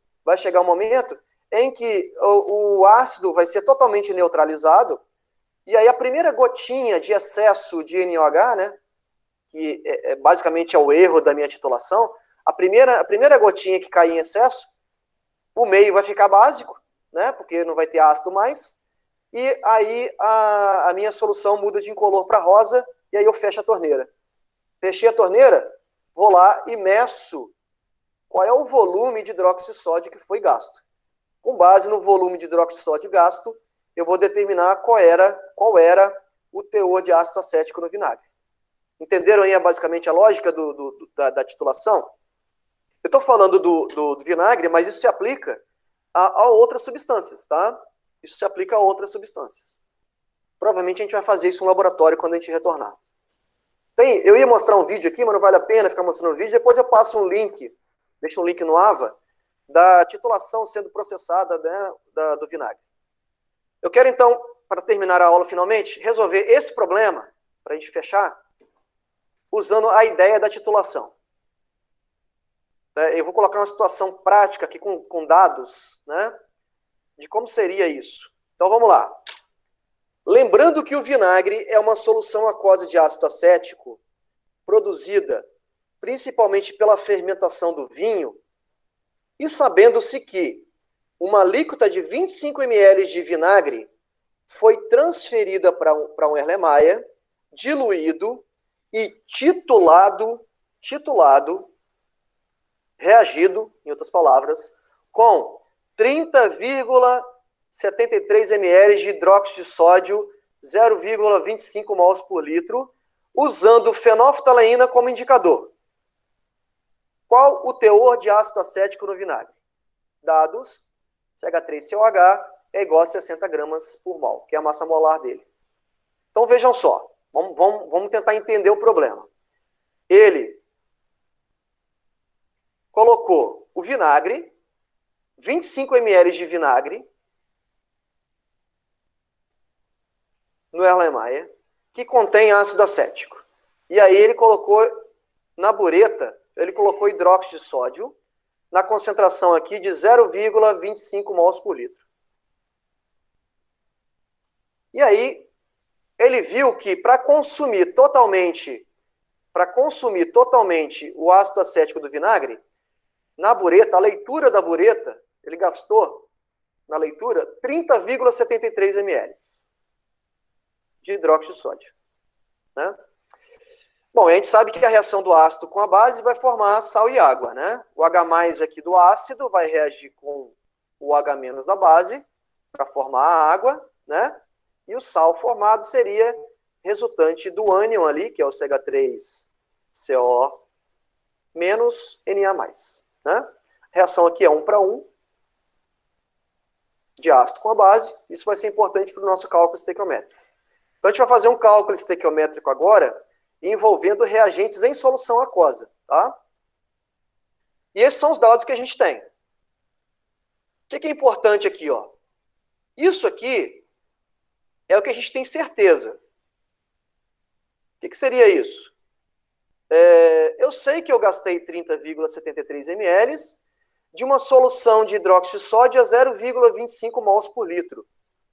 A: em que o ácido vai ser totalmente neutralizado, e aí a primeira gotinha de excesso de NOH, né? Que basicamente é o erro da minha titulação, a primeira gotinha que cair em excesso, o meio vai ficar básico, né? Porque não vai ter ácido mais, e aí a minha solução muda de incolor para rosa, e aí eu fecho a torneira. Fechei a torneira, vou lá e meço qual é o volume de hidróxido de sódio que foi gasto. Com base no volume de hidróxido de sódio gasto, eu vou determinar qual era o teor de ácido acético no vinagre. Entenderam aí basicamente a lógica da titulação? Eu estou falando do vinagre, mas isso se aplica a outras substâncias, tá? Isso se aplica a outras substâncias. Provavelmente a gente vai fazer isso no laboratório quando a gente retornar. Eu ia mostrar um vídeo aqui, mas não vale a pena ficar mostrando o vídeo. Depois eu passo um link, deixo um link no AVA, da titulação sendo processada, né, do vinagre. Eu quero então, para terminar a aula finalmente, resolver esse problema, para a gente fechar, usando a ideia da titulação. Eu vou colocar uma situação prática aqui com dados, né, de como seria isso. Então vamos lá. Lembrando que o vinagre é uma solução aquosa de ácido acético produzida principalmente pela fermentação do vinho, e sabendo-se que uma alíquota de 25 ml de vinagre foi transferida para um Erlenmeyer, diluído e titulado, reagido, em outras palavras, com 30,73 ml de hidróxido de sódio, 0,25 mols por litro, usando fenolftaleína como indicador. Qual o teor de ácido acético no vinagre? Dados, CH3COH é igual a 60 gramas por mol, que é a massa molar dele. Então vejam só, vamos tentar entender o problema. Ele colocou o vinagre, 25 ml de vinagre, no Erlenmeyer, que contém ácido acético. E aí ele colocou na bureta, ele colocou hidróxido de sódio, na concentração aqui de 0,25 mols por litro. E aí, ele viu que para consumir totalmente o ácido acético do vinagre, na bureta, a leitura da bureta, ele gastou, na leitura, 30,73 ml de hidróxido de sódio. Né? Bom, a gente sabe que a reação do ácido com a base vai formar sal e água, né? O H+ aqui do ácido vai reagir com o H- da base para formar a água, né? E o sal formado seria resultante do ânion ali, que é o CH3CO- Na+, né? A reação aqui é 1:1 de ácido com a base. Isso vai ser importante para o nosso cálculo estequiométrico. Então a gente vai fazer um cálculo estequiométrico agora, envolvendo reagentes em solução aquosa, tá? E esses são os dados que a gente tem. O que é importante aqui, ó? Isso aqui é o que a gente tem certeza. O que seria isso? Eu sei que eu gastei 30,73 ml de uma solução de hidróxido de sódio a 0,25 mols por litro,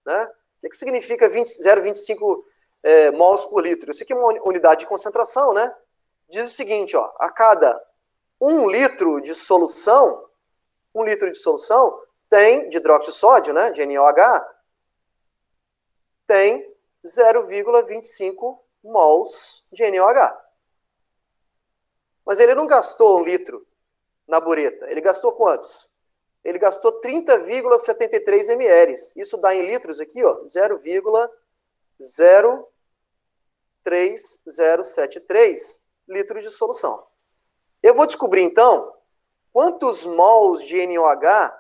A: né? O que significa 0,25 mols por litro? Isso aqui é uma unidade de concentração, né? Diz o seguinte, ó, a cada 1 litro de solução, tem, de hidróxido de sódio, né, de NaOH, tem 0,25 mols de NaOH. Mas ele não gastou 1 litro na bureta. Ele gastou quantos? Ele gastou 30,73 ml. Isso dá em litros aqui, ó, 0,03073 litros de solução. Eu vou descobrir, então, quantos mols de NaOH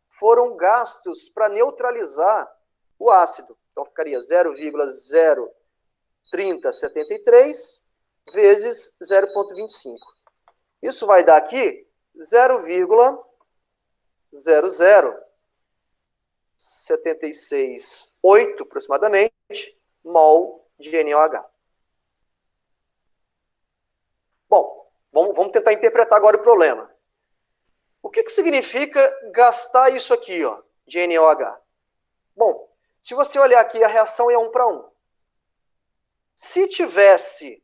A: foram gastos para neutralizar o ácido. Então, ficaria 0,03073 vezes 0,25. Isso vai dar aqui 0,00768 aproximadamente mol de NaOH. Bom, vamos tentar interpretar agora o problema. O que significa gastar isso aqui, ó, de NaOH? Bom, se você olhar aqui, a reação é 1:1. Se tivesse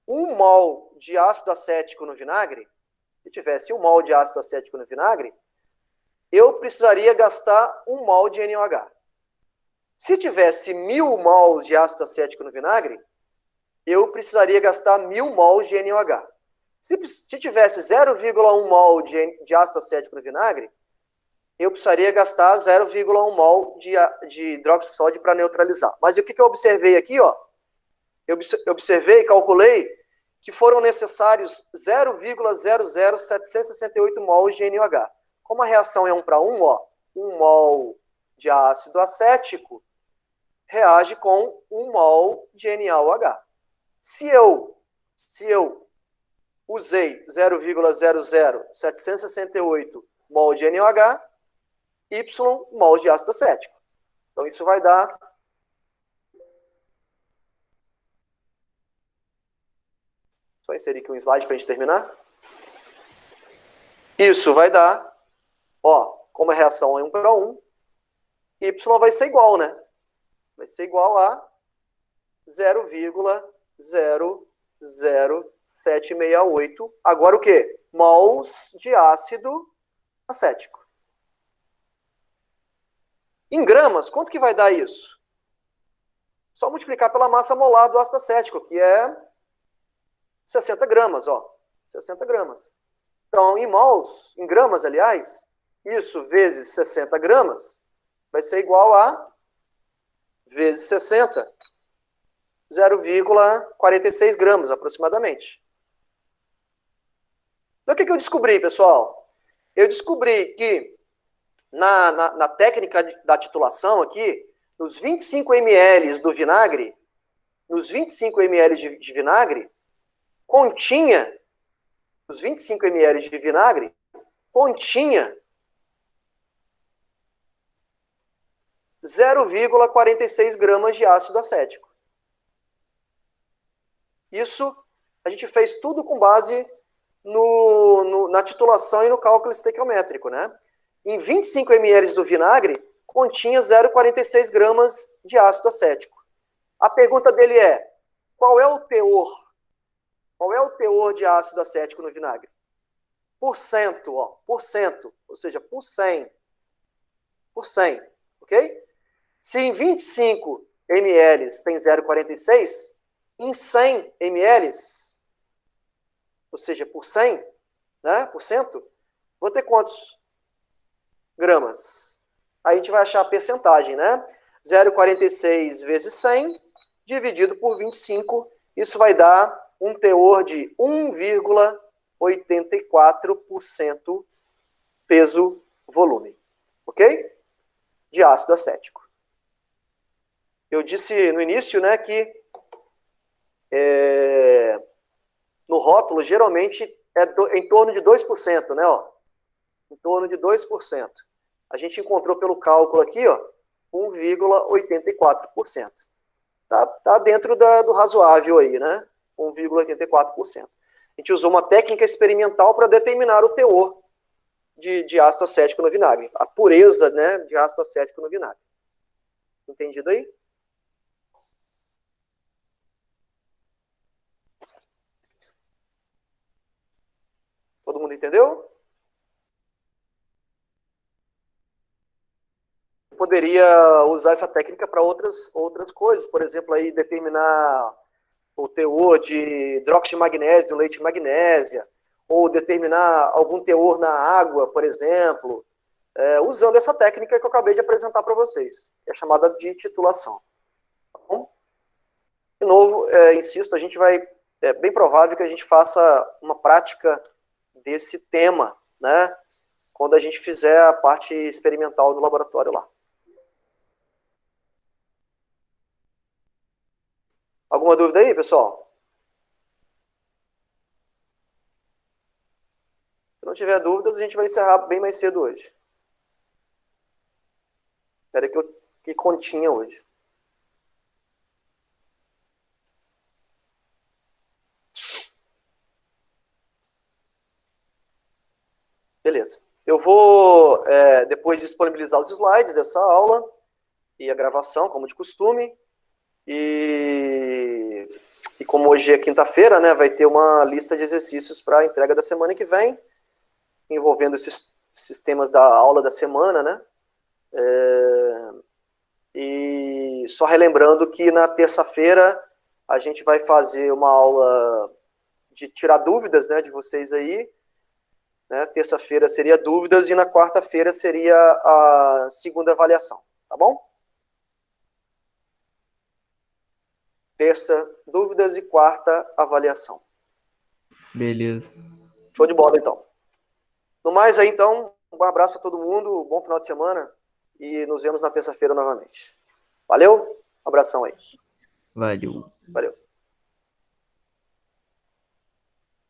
A: 1 mol de ácido acético no vinagre, eu precisaria gastar 1 mol de NaOH. Se tivesse 1000 mols de ácido acético no vinagre, eu precisaria gastar 1000 mols de NaOH. Se tivesse 0,1 mol de ácido acético no vinagre, eu precisaria gastar 0,1 mol de hidróxido de sódio para neutralizar. Mas o que eu observei aqui, ó? Eu observei e calculei que foram necessários 0,00768 mol de NaOH. Como a reação é 1 para 1, ó, 1 mol de ácido acético reage com 1 mol de NaOH. Se eu usei 0,00768 mol de NaOH, Y mol de ácido acético. Então, isso vai dar... Só inserir aqui um slide para a gente terminar. Isso vai dar, ó, como a reação é 1 para 1, Y vai ser igual, né? Vai ser igual a 0,00768. Agora o quê? Mols de ácido acético. Em gramas, quanto que vai dar isso? Só multiplicar pela massa molar do ácido acético, que é 60 gramas, ó. 60 gramas. Então, em mols, em gramas, aliás, isso vezes 60 gramas vai ser igual a vezes 60, 0,46 gramas, aproximadamente. Então, o que eu descobri, pessoal? Eu descobri que na técnica da titulação aqui, nos 25 ml do vinagre, nos 25 ml de vinagre, continha, os 25 ml de vinagre, continha 0,46 gramas de ácido acético. Isso a gente fez tudo com base na titulação e no cálculo estequiométrico, né? Em 25 ml do vinagre, continha 0,46 gramas de ácido acético. A pergunta dele é, qual é o teor? Qual é o teor de ácido acético no vinagre? Por cento, ó, por cento, ou seja, por 100. Por 100, ok? Se em 25 ml tem 0,46, em 100 ml, ou seja, por 100, né, por cento, vou ter quantos gramas? Aí a gente vai achar a percentagem, né? 0,46 vezes 100, dividido por 25, isso vai dar um teor de 1,84% peso-volume, ok? De ácido acético. Eu disse no início, né, que no rótulo geralmente é em torno de 2%, né, ó? Em torno de 2%. A gente encontrou pelo cálculo aqui, ó, 1,84%. Tá dentro do razoável aí, né? 1,84%. A gente usou uma técnica experimental para determinar o teor de ácido acético no vinagre. A pureza, né, de ácido acético no vinagre. Entendido aí? Todo mundo entendeu? Eu poderia usar essa técnica para outras coisas. Por exemplo, aí determinar o teor de hidróxido de magnésio, leite de magnésia, ou determinar algum teor na água, por exemplo, usando essa técnica que eu acabei de apresentar para vocês. É chamada de titulação. Tá bom? De novo, insisto, é bem provável que a gente faça uma prática desse tema, né, quando a gente fizer a parte experimental do laboratório lá. Alguma dúvida aí, pessoal? Se não tiver dúvidas, a gente vai encerrar bem mais cedo hoje. Era que continha hoje. Beleza. Eu vou depois disponibilizar os slides dessa aula e a gravação, como de costume. E como hoje é quinta-feira, né, vai ter uma lista de exercícios para a entrega da semana que vem, envolvendo esses temas da aula da semana, né? E só relembrando que na terça-feira a gente vai fazer uma aula de tirar dúvidas, né, de vocês aí. Né? Terça-feira seria dúvidas e na quarta-feira seria a segunda avaliação, tá bom? Terça, dúvidas e quarta, avaliação.
C: Beleza.
A: Show de bola, então. No mais aí, então, um abraço para todo mundo, bom final de semana e nos vemos na terça-feira novamente. Valeu? Um abração aí.
C: Valeu.
A: Valeu.